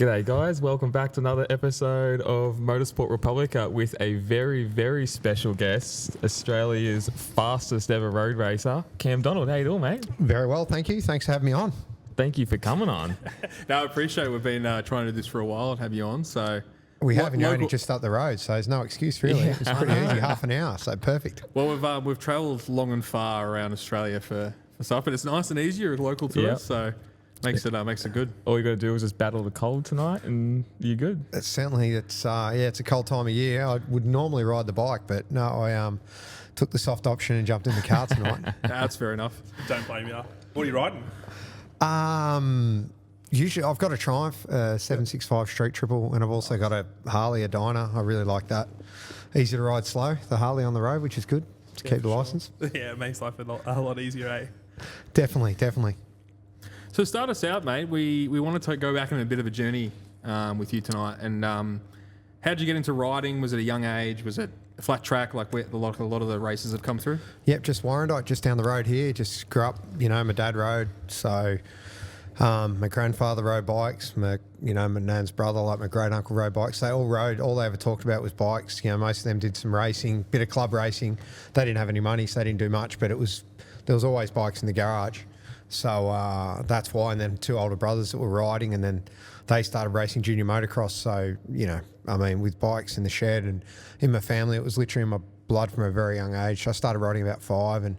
G'day guys, welcome back to another episode of Motorsport Republica with a very, very special guest, Australia's fastest ever road racer, Cam Donald. How you doing, mate? Very well, thank you. Thanks for having me on. Thank you for coming on. No, I appreciate it. We've been trying to do this for a while and have you on. So We have, and you're only just up the road, so there's no excuse really. Yeah. It's pretty easy, half an hour, so perfect. Well, we've travelled long and far around Australia for stuff, but it's nice and easy. You're local to Yep. us, so makes it good. All you got to do is just battle the cold tonight and you're good. It's certainly, it's a cold time of year. I would normally ride the bike, but no, I took the soft option and jumped in the car tonight. That's fair enough. Don't blame you. What are you riding? Usually I've got a Triumph 765 Street Triple, and I've also got a Harley, a Dyna. I really like that. Easy to ride slow, the Harley on the road, which is good to keep the license. Yeah, it makes life a lot easier, eh? Definitely. So start us out, mate. We wanted to go back on a bit of a journey with you tonight. And how did you get into riding? Was it a young age? Was it a flat track like where a lot of the races have come through? Yep, just Warrandyte, just down the road here. Just grew up, my dad rode, so my grandfather rode bikes. My nan's brother, like my great uncle, rode bikes. They all rode. All they ever talked about was bikes. Most of them did some racing, bit of club racing. They didn't have any money, so they didn't do much. But there was always bikes in the garage. So that's why. And then two older brothers that were riding, and then they started racing junior motocross. So, with bikes in the shed and in my family, it was literally in my blood from a very young age. So I started riding about 5, and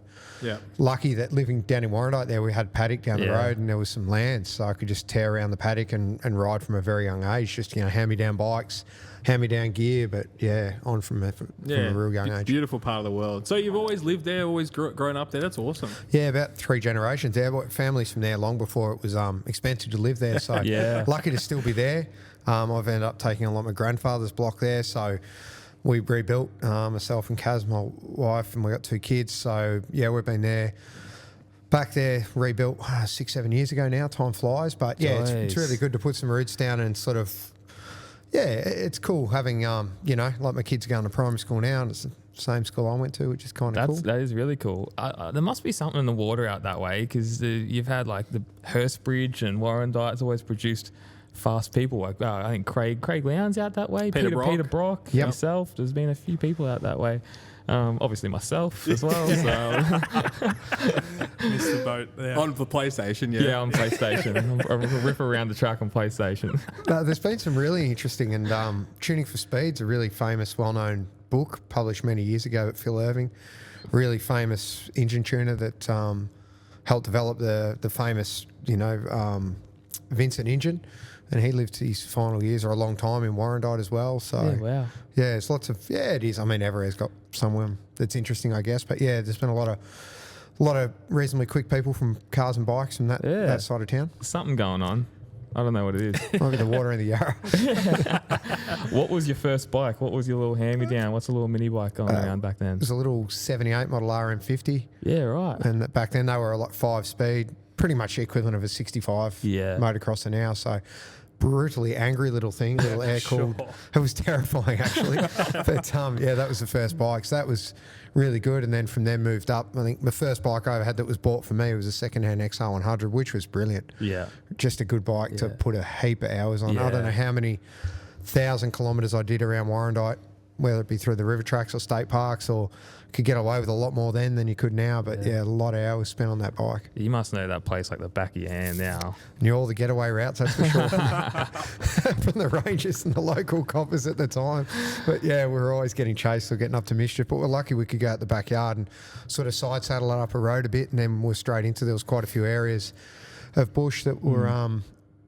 lucky that living down in Warrandyte there, we had paddock down the road and there was some land. So I could just tear around the paddock and ride from a very young age, just, hand-me-down bikes, hand-me-down gear, but on from a real young age. Beautiful part of the world. So you've always lived there, always grown up there. That's awesome. Yeah, about 3 generations there. But families from there long before it was expensive to live there. So lucky to still be there. I've ended up taking a lot of my grandfather's block there. So we rebuilt, myself and Kaz, my wife, and we got 2 kids. So we've been there. Back there, rebuilt 6-7 years ago now. Time flies. But it's really good to put some roots down and sort of, it's cool having, like my kids are going to primary school now, and it's the same school I went to, which is kind of cool. That is really cool. There must be something in the water out that way, because you've had like the Hurst Bridge and Warrandyte's always produced fast people. Like I think Craig Lowndes out that way, Peter Brock, yourself. There's been a few people out that way. Obviously myself as well. So. Missed the boat there. On the PlayStation, Yeah, on PlayStation. I rip around the track on PlayStation. There's been some really interesting, and Tuning for Speed's a really famous, well-known book published many years ago at Phil Irving. Really famous engine tuner that helped develop the famous, Vincent engine. And he lived his final years, or a long time, in Warrandyte as well. So, it's lots of, it is. I mean, everywhere's got someone that's interesting, I guess. But, there's been a lot of reasonably quick people from cars and bikes from that side of town. Something going on. I don't know what it is. Might be the water in the Yarra. What was your first bike? What was your little hand-me-down? What's a little mini bike going around back then? It was a little 78 model RM50. Yeah, right. And back then they were like 5-speed, pretty much the equivalent of a 65 motocrosser now. So brutally angry little thing, little air-cooled. Sure. It was terrifying, actually. But, that was the first bike. So that was really good. And then from there moved up. I think the first bike I ever had that was bought for me was a second-hand XR100, which was brilliant. Yeah. Just a good bike to put a heap of hours on. I don't know how many 1,000 kilometres I did around Warrandyte, whether it be through the river tracks or state parks, or could get away with a lot more then than you could now. But a lot of hours spent on that bike. You must know that place like the back of your hand now. Knew all the getaway routes, that's for sure. From the rangers and the local coppers at the time. But we were always getting chased or getting up to mischief. But we're lucky we could go out the backyard and sort of side saddle it up a road a bit, and then we're straight into. There was quite a few areas of bush that were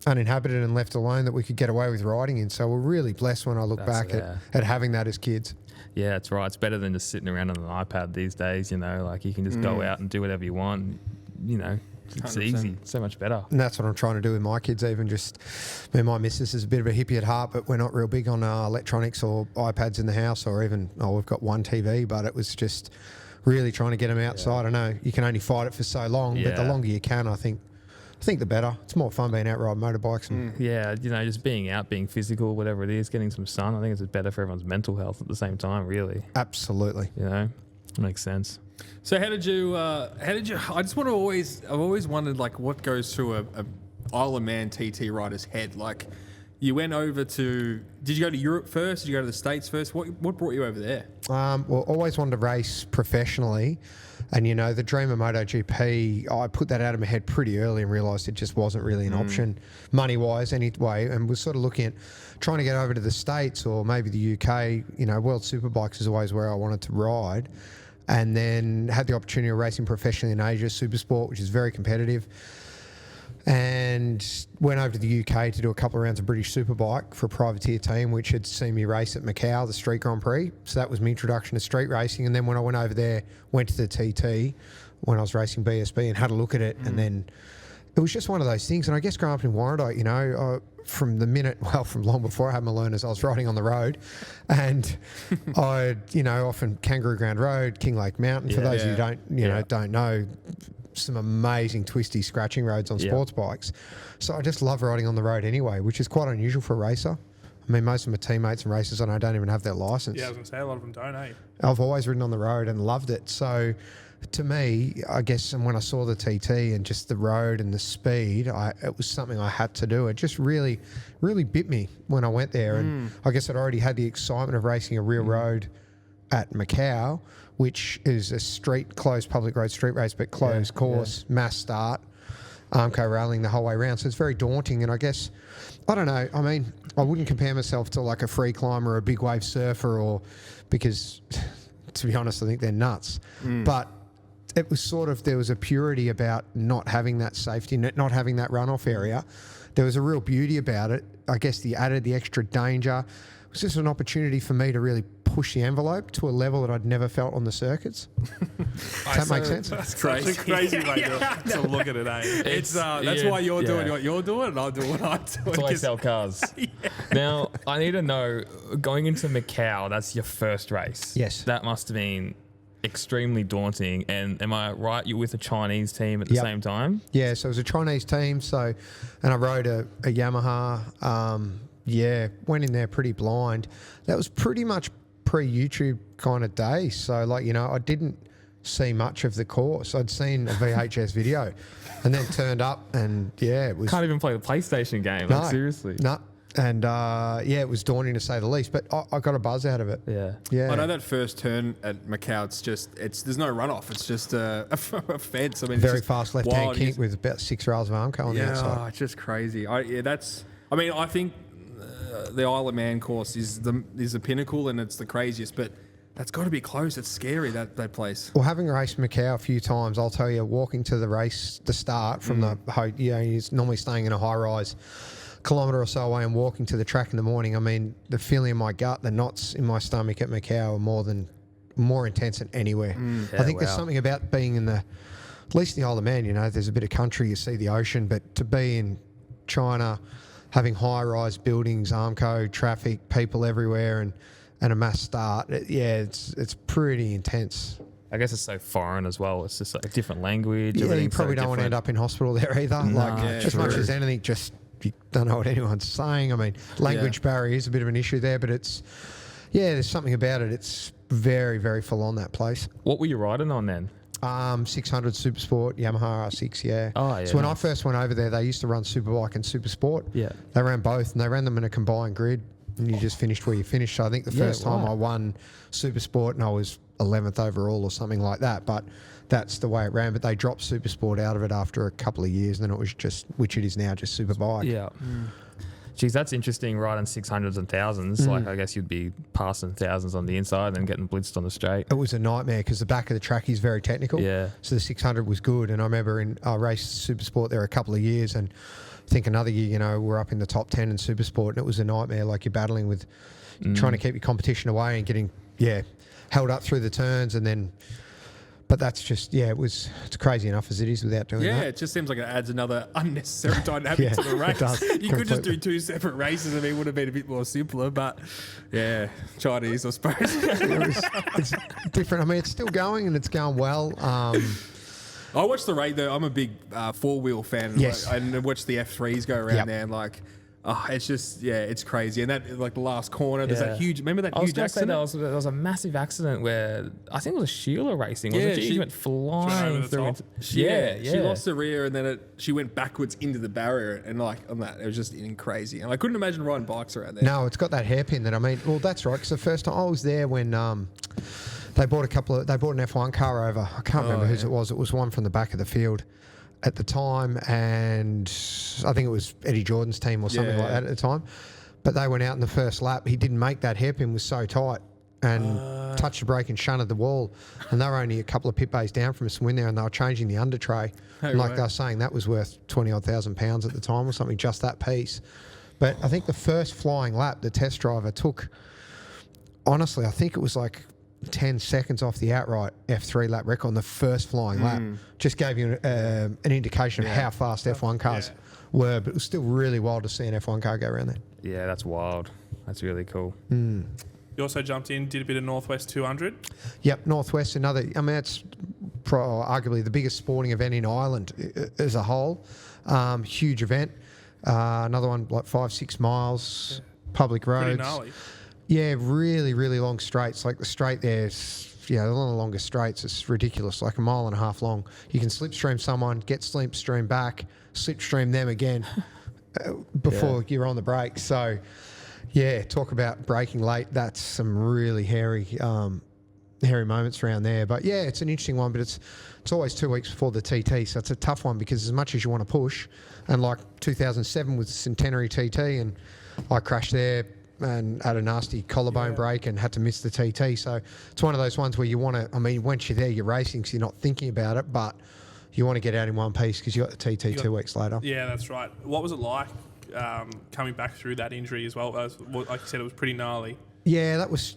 uninhabited and left alone that we could get away with riding in. So we're really blessed when I look back at having that as kids. Yeah, that's right. It's better than just sitting around on an iPad these days, like you can just go out and do whatever you want, it's 100%. Easy, so much better. And that's what I'm trying to do with my kids, even just, my missus is a bit of a hippie at heart, but we're not real big on electronics or iPads in the house, or even, we've got one TV, but it was just really trying to get them outside. I know you can only fight it for so long, but the longer you can, I think the better. It's more fun being out riding motorbikes. And just being out, being physical, whatever it is, getting some sun. I think it's better for everyone's mental health at the same time, really. Absolutely. Makes sense. So how did you, I just want to I've always wondered, like, what goes through a Isle of Man TT rider's head? Like, you went over to. Did you go to Europe first? Did you go to the States first? What brought you over there? Well, always wanted to race professionally. And, you know, the dream of MotoGP, I put that out of my head pretty early and realised it just wasn't really an option money-wise anyway, and was sort of looking at trying to get over to the States or maybe the UK. You know, World Superbikes is always where I wanted to ride. And then had the opportunity of racing professionally in Asia, Supersport, which is very competitive. And went over to the UK to do a couple of rounds of British Superbike for a privateer team, which had seen me race at Macau, the Street Grand Prix. So that was my introduction to street racing. And then when I went over there, went to the TT when I was racing BSB and had a look at it. And then it was just one of those things. And I guess growing up in Warrandyte, you know, from long before I had my learners, I was riding on the road. And you know, often Kangaroo Ground Road, King Lake Mountain, for those of you who don't know, some amazing twisty scratching roads on sports bikes. So I just love riding on the road anyway, which is quite unusual for a racer. I mean, most of my teammates and racers I know don't even have their license. Yeah, I was going to say, a lot of them don't, eh? I've always ridden on the road and loved it. So to me, I guess, and when I saw the TT and just the road and the speed, it was something I had to do. It just really, really bit me when I went there. And I guess I'd already had the excitement of racing a real road at Macau, which is a closed public road street race, but closed course, mass start, Armco railing the whole way around. So it's very daunting. And I guess, I don't know, I mean, I wouldn't compare myself to like a free climber or a big wave surfer because, to be honest, I think they're nuts. But it was sort of, there was a purity about not having that safety, not having that runoff area. There was a real beauty about it. I guess the extra danger. It was just an opportunity for me to really push the envelope to a level that I'd never felt on the circuits. Does that make sense? That's crazy. Such a crazy way to look at it, eh? That's why you're doing what you're doing and I'm doing what I'm doing. That's why I sell cars. Now, I need to know, going into Macau, that's your first race. Yes. That must have been extremely daunting. And am I right, you're with a Chinese team at the same time? Yeah, so it was a Chinese team. And I rode a Yamaha. Went in there pretty blind. That was pretty much pre-YouTube kind of day. So, like, you know, I didn't see much of the course. I'd seen a VHS video and then turned up and, it was... Can't even play the PlayStation game, no, like, seriously. No. And, it was daunting to say the least, but I got a buzz out of it. Yeah. I know that first turn at Macau, there's no runoff. It's just a fence. I mean, very fast left-hand kick with about 6 rails of Armco on the outside. Yeah, it's just crazy. I think the Isle of Man course is the pinnacle and it's the craziest, but that's got to be close. It's scary, that place. Well, having raced Macau a few times, I'll tell you, walking to the start from he's normally staying in a high-rise kilometre or so away and walking to the track in the morning. I mean, the feeling in my gut, the knots in my stomach at Macau are more intense than anywhere. I think there's something about being in at least the Isle of Man, you know, there's a bit of country, you see the ocean, but to be in China, having high-rise buildings, Armco, traffic, people everywhere, and a mass start, it's pretty intense. I guess it's so foreign as well. It's just like a different language. Yeah, you probably don't want to end up in hospital there either. As much as anything, you don't know what anyone's saying. I mean, language barrier is a bit of an issue there, but there's something about it. It's very, very full on, that place. What were you riding on then? 600 Supersport, Yamaha R6, yeah. Oh, yeah. So when I first went over there, they used to run Superbike and Supersport. Yeah. They ran both, and they ran them in a combined grid, and you just finished where you finished. So I think the first time I won Supersport, and I was 11th overall or something like that, but that's the way it ran. But they dropped Supersport out of it after a couple of years, and then it was just, which it is now, just Superbike. Yeah. Geez, that's interesting, riding 600s and thousands. Like, I guess you'd be passing thousands on the inside and getting blitzed on the straight. It was a nightmare because the back of the track is very technical. Yeah. So the 600 was good. And I remember I raced Supersport there a couple of years, and I think another year, you know, we're up in the top 10 in Supersport, and it was a nightmare. Like, you're battling with trying to keep your competition away and getting, held up through the turns, and then... But that's just, it's crazy enough as it is without doing that. Yeah, it just seems like it adds another unnecessary dynamic to the race. It does, you could just do 2 separate races and it would have been a bit more simpler, but Chinese, I suppose. It's different. I mean, it's still going and it's going well. I watched the race though. I'm a big 4-wheel fan. Yes. And I watched the F3s go around there, and like, Oh, it's just, it's crazy. And that, like the last corner, there's that huge, remember that huge accident? There was a massive accident where, I think it was Sheila racing, wasn't it? She went flying through. She lost the rear and then she went backwards into the barrier and like on that, it was just crazy. And I couldn't imagine riding bikes around there. No, it's got that hairpin that that's right. Because the first time I was there when they bought an F1 car over. I can't remember whose it was. It was one from the back of the field at the time, and I think it was Eddie Jordan's team or something like that at the time. But they went out in the first lap. He didn't make that hairpin, was so tight, and touched the brake and shunted the wall. And they were only a couple of pit bays down from us to win there, and they were changing the under tray. And like they were saying, that was worth 20,000 pounds at the time or something, just that piece. But I think the first flying lap, the test driver took, honestly, I think it was like 10 seconds off the outright F3 lap record on the first flying lap. Just gave you an indication of how fast F1 cars were, but it was still really wild to see an F1 car go around there. Yeah, that's wild. That's really cool. You also jumped in, did a bit of Northwest 200. Yep, Northwest, it's arguably the biggest sporting event in Ireland as a whole. Huge event. Another one like 5-6 miles, public roads. Pretty gnarly. Yeah, really, really long straights. Like the straight there's, one of the longest straights. It's ridiculous, like 1.5 miles long. You can slipstream someone, get slipstream back, slipstream them again before you're on the brakes. So, talk about braking late. That's some really hairy moments around there. But it's an interesting one. But it's always 2 weeks before the TT, so it's a tough one because as much as you want to push, and like 2007 with Centenary TT, and I crashed there and had a nasty collarbone break and had to miss the TT. So it's one of those ones where you want to, once you're there, you're racing, so you're not thinking about it, but you want to get out in one piece because you got the TT 2 weeks later. Yeah, that's right. What was it like coming back through that injury as well? Like you said, it was pretty gnarly. Yeah, that was,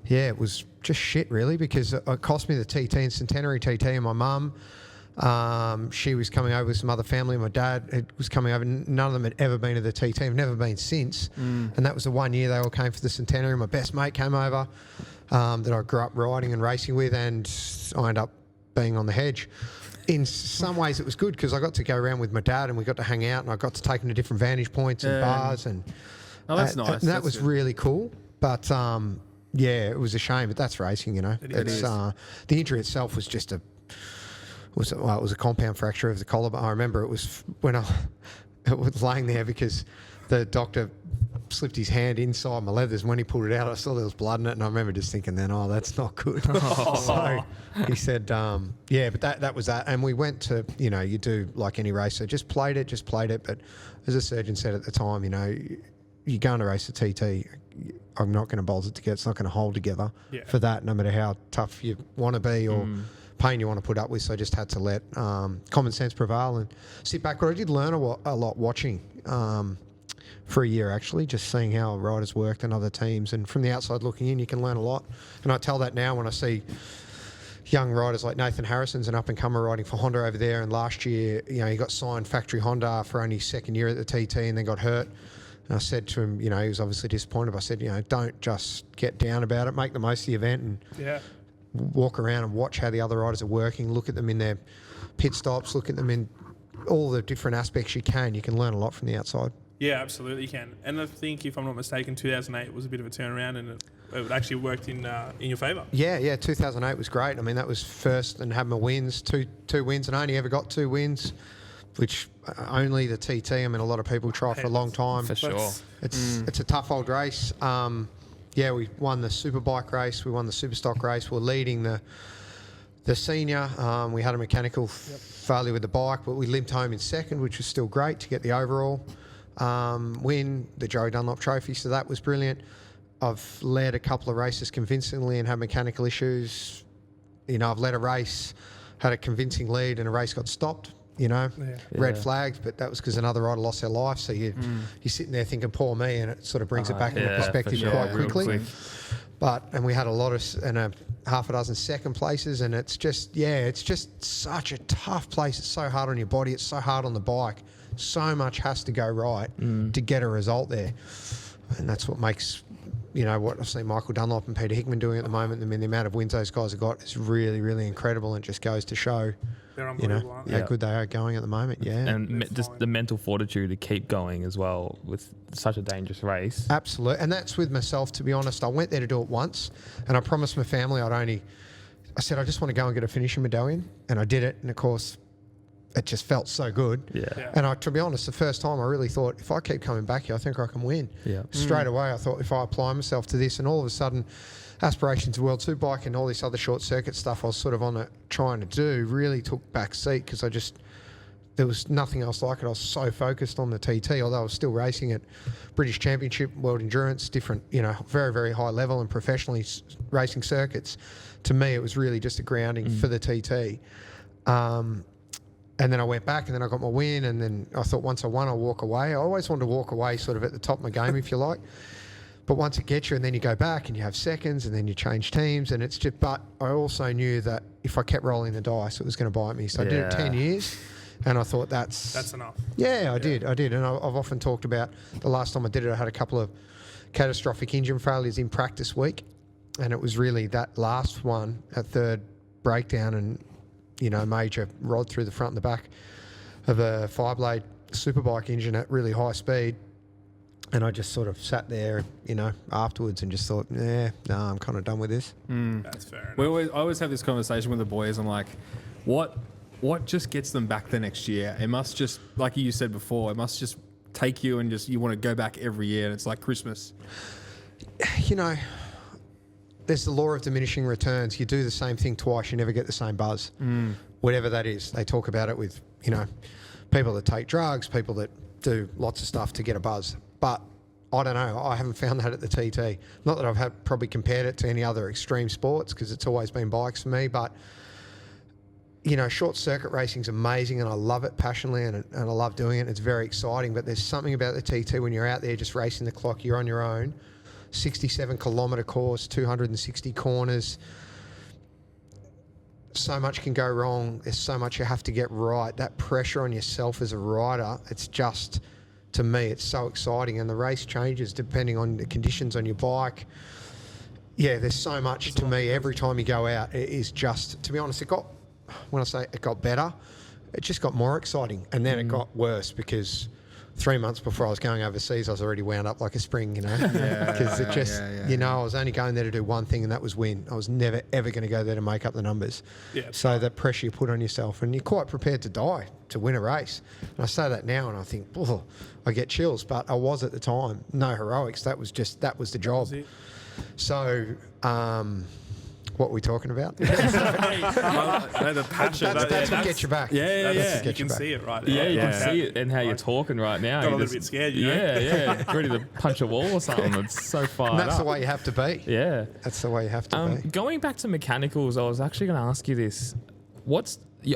it was just shit really, because it cost me the TT and Centenary TT, and my mum, she was coming over with some other family. My dad was coming over. None of them had ever been to the TT. Have never been since. And that was the 1 year they all came for the Centenary. My best mate came over that I grew up riding and racing with, and I ended up being on the hedge. In some ways, it was good because I got to go around with my dad and we got to hang out, and I got to take him to different vantage points and bars. And that's nice. And that was really cool. But it was a shame. But that's racing, It is. The injury itself was just it was a compound fracture of the collarbone. I remember it was when it was laying there because the doctor slipped his hand inside my leathers, and when he pulled it out, I saw there was blood in it, and I remember just thinking then, that's not good. So he said, but that was that. And we went to, you do like any racer, just played it. But as a surgeon said at the time, you're going to race a TT, I'm not going to bolt it together. It's not going to hold together for that, no matter how tough you want to be or pain you want to put up with. So I just had to let common sense prevail and sit back. But I did learn a lot watching for a year, actually, just seeing how riders worked and other teams. And from the outside looking in, you can learn a lot. And I tell that now when I see young riders like Nathan Harrison's an up-and-comer riding for Honda over there. And last year, he got signed factory Honda for only second year at the TT and then got hurt. And I said to him, he was obviously disappointed. But I said, don't just get down about it. Make the most of the event and walk around and watch how the other riders are working. Look at them in their pit stops. Look at them in all the different aspects you can. You can learn a lot from the outside. Yeah, absolutely you can. And I think, if I'm not mistaken, 2008 was a bit of a turnaround, and it actually worked in your favour. Yeah, 2008 was great. That was first and had my wins, two wins, and I only ever got 2 wins, which only the TT. A lot of people try for a long time. For sure. It's a tough old race. We won the Superbike race. We won the Superstock race. We're leading the senior. We had a mechanical failure with the bike, but we limped home in second, which was still great to get the overall win, the Joey Dunlop Trophy. So that was brilliant. I've led a couple of races convincingly and had mechanical issues. I've led a race, had a convincing lead, and a race got stopped. Red flags, but that was because another rider lost their life. So you're sitting there thinking, poor me, and it sort of brings it back into perspective quite quickly. And we had a half a dozen second places, and it's just such a tough place. It's so hard on your body. It's so hard on the bike. So much has to go right to get a result there. And that's what makes, what I've seen Michael Dunlop and Peter Hickman doing at the moment. The amount of wins those guys have got is really, really incredible, and just goes to show They're you know, unbelievable, aren't they? how Yeah. good they are going at the moment. Yeah. And They're just fine. the mental fortitude to keep going as well with such a dangerous race. Absolutely. And that's with myself, to be honest. I went there to do it once, and I promised my family I said, I just want to go and get a finishing medallion. And I did it. And of course, it just felt so good. Yeah. And to be honest, the first time I really thought, if I keep coming back here, I think I can win. Yeah. Straight away, I thought if I apply myself to this, and all of a sudden, aspirations of World Superbike and all this other short circuit stuff I was sort of trying to do really took back seat because there was nothing else like it. I was so focused on the TT, although I was still racing at British Championship, World Endurance, different, very, very high level and professionally racing circuits. To me, it was really just a grounding for the TT. And then I went back and then I got my win. And then I thought once I won, I'll walk away. I always wanted to walk away sort of at the top of my game, if you like. But once it gets you and then you go back and you have seconds and then you change teams and it's just, but I also knew that if I kept rolling the dice, it was going to bite me. So I did it 10 years and I thought that's enough. Yeah, I did. And I've often talked about the last time I did it, I had a couple of catastrophic engine failures in practice week. And it was really that last one, that third breakdown and, major rod through the front and the back of a Fireblade superbike engine at really high speed. And I just sort of sat there, afterwards and just thought, I'm kind of done with this. That's fair enough. I always have this conversation with the boys. I'm like, what just gets them back the next year? It must just, like you said before, it must just take you and just you want to go back every year and it's like Christmas. There's the law of diminishing returns. You do the same thing twice, you never get the same buzz. Whatever that is. They talk about it with, people that take drugs, people that do lots of stuff to get a buzz. But I don't know. I haven't found that at the TT. Not that I've probably compared it to any other extreme sports because it's always been bikes for me. But, short circuit racing's amazing and I love it passionately and I love doing it. It's very exciting. But there's something about the TT when you're out there just racing the clock, you're on your own. 67-kilometre course, 260 corners. So much can go wrong. There's so much you have to get right. That pressure on yourself as a rider, it's just... To me, it's so exciting, and the race changes depending on the conditions on your bike. Yeah, there's so much to me every time you go out. It is just, to be honest, when I say it got better, it just got more exciting, and then it got worse because 3 months before I was going overseas, I was already wound up like a spring, because it just, I was only going there to do one thing, and that was win. I was never ever going to go there to make up the numbers. Yeah. So that pressure you put on yourself, and you're quite prepared to die to win a race. And I say that now, and I think, I get chills, but I was at the time. No heroics. That was the job. So, what are we talking about? The passion. That's what gets you back. Yeah. You can see it right now. Yeah, you can see it in how you're talking right now. Got You're a little bit scared, Yeah. Ready to punch a wall or something. It's so far. And that's the way you have to be. Yeah. That's the way you have to be. Going back to mechanicals, I was actually going to ask you this.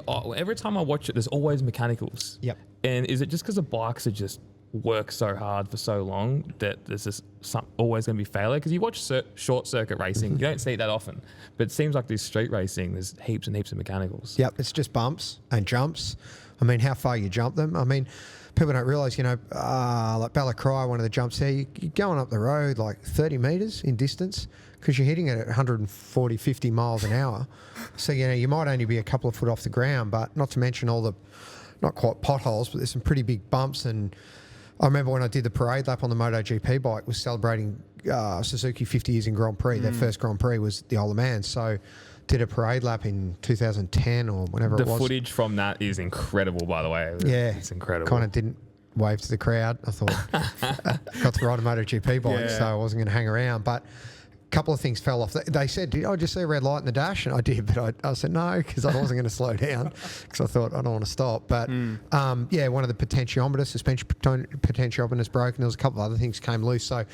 Every time I watch it, there's always mechanicals. Yep. And is it just because the bikes are just work so hard for so long that there's just always going to be failure? Because you watch short circuit racing, you don't see it that often, but it seems like this street racing, there's heaps and heaps of mechanicals. Yep, it's just bumps and jumps. I mean, how far you jump them. I mean, people don't realise, like Balacry, one of the jumps there, you're going up the road like 30 metres in distance because you're hitting it at 140, 50 miles an hour. So, you might only be a couple of foot off the ground, but not to mention all the, not quite potholes, but there's some pretty big bumps. And I remember when I did the parade lap on the MotoGP bike, was celebrating Suzuki 50 years in Grand Prix. Their first Grand Prix was the Isle of Man. So did a parade lap in 2010 or whenever it was. The footage from that is incredible, by the way. Yeah. It's incredible. Kind of didn't wave to the crowd. I thought, got to ride a MotoGP bike, so I wasn't going to hang around. But a couple of things fell off. They said, did I just see a red light in the dash? And I did, but I said no, because I wasn't going to slow down because I thought I don't want to stop. But one of the potentiometers, suspension potentiometers broke, and there was a couple of other things came loose. So,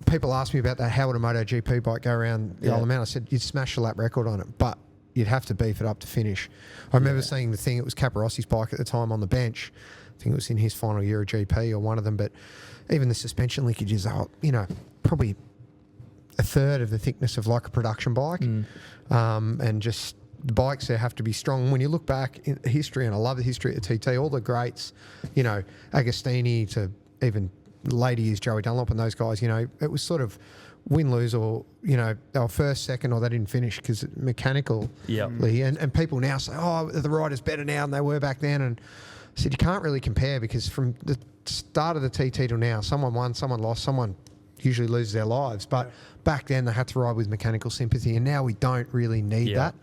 people ask me about that. How would a MotoGP bike go around the Isle of Man? I said, you'd smash a lap record on it, but you'd have to beef it up to finish. I remember seeing the thing, it was Caparossi's bike at the time on the bench. I think it was in his final year of GP or one of them, but even the suspension linkages are, probably a third of the thickness of like a production bike. And just the bikes there have to be strong. When you look back in history, and I love the history of the TT, all the greats, Agostini to even later years, Joey Dunlop and those guys, it was sort of win, lose, or, they were first, second, or they didn't finish because mechanically. And people now say, oh, the rider's better now than they were back then. And I said, you can't really compare because from the start of the TT till now, someone won, someone lost, someone usually loses their lives. But back then they had to ride with mechanical sympathy, and now we don't really need that.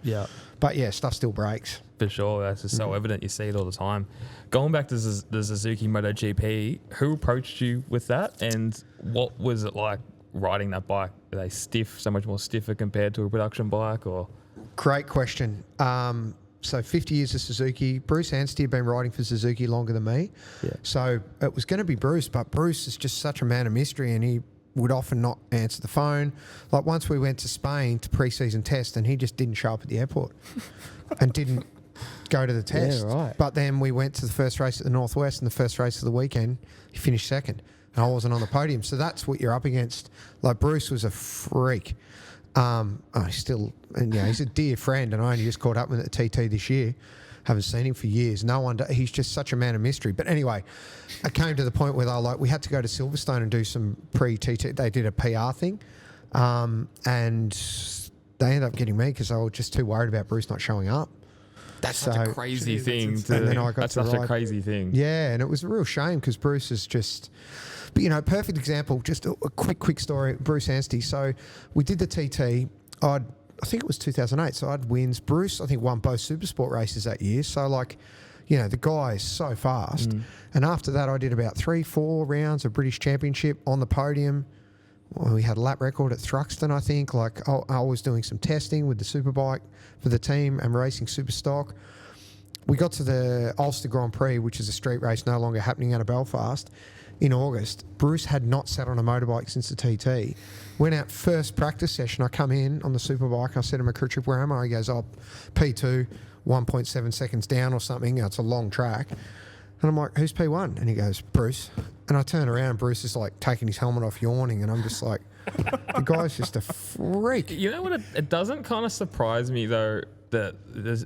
But yeah, stuff still breaks. For sure, that's just so evident. You see it all the time. Going back to the Suzuki MotoGP, who approached you with that, and what was it like riding that bike? Are they stiff, so much more stiffer compared to a production bike, or? Great question. So 50 years of Suzuki. Bruce Anstey had been riding for Suzuki longer than me. So it was going to be Bruce, but Bruce is just such a man of mystery, and he would often not answer the phone. Like once we went to Spain to pre-season test, and he just didn't show up at the airport and didn't go to the test. But then we went to the first race at the Northwest, and the first race of the weekend, he finished second, and I wasn't on the podium. So that's what you're up against. Like Bruce was a freak. He's a dear friend, and I only just caught up with him at the TT this year. Haven't seen him for years. He's just such a man of mystery. But anyway, I came to the point where we had to go to Silverstone and do some pre-TT. They did a PR thing, and they ended up getting me because they were just too worried about Bruce not showing up. That's such a crazy thing. That's such a crazy thing. Yeah, and it was a real shame because Bruce is just... But, perfect example, just a quick story, Bruce Anstey. So we did the TT. I think it was 2008, so I'd wins. Bruce, I think, won both Supersport races that year. So, the guy is so fast. And after that, I did about 3-4 rounds of British Championship on the podium. Well, we had a lap record at Thruxton, I think. I was doing some testing with the Superbike for the team and racing super stock. We got to the Ulster Grand Prix, which is a street race no longer happening out of Belfast, in August. Bruce had not sat on a motorbike since the TT. Went out first practice session. I come in on the Superbike. I said to him, a crew trip, where am I? He goes, P2, 1.7 seconds down or something. It's a long track. And I'm like, who's P1? And he goes, Bruce. And I turn around, Bruce is taking his helmet off, yawning, and I'm just like, the guy's just a freak. You know what? It doesn't kind of surprise me, though, that there's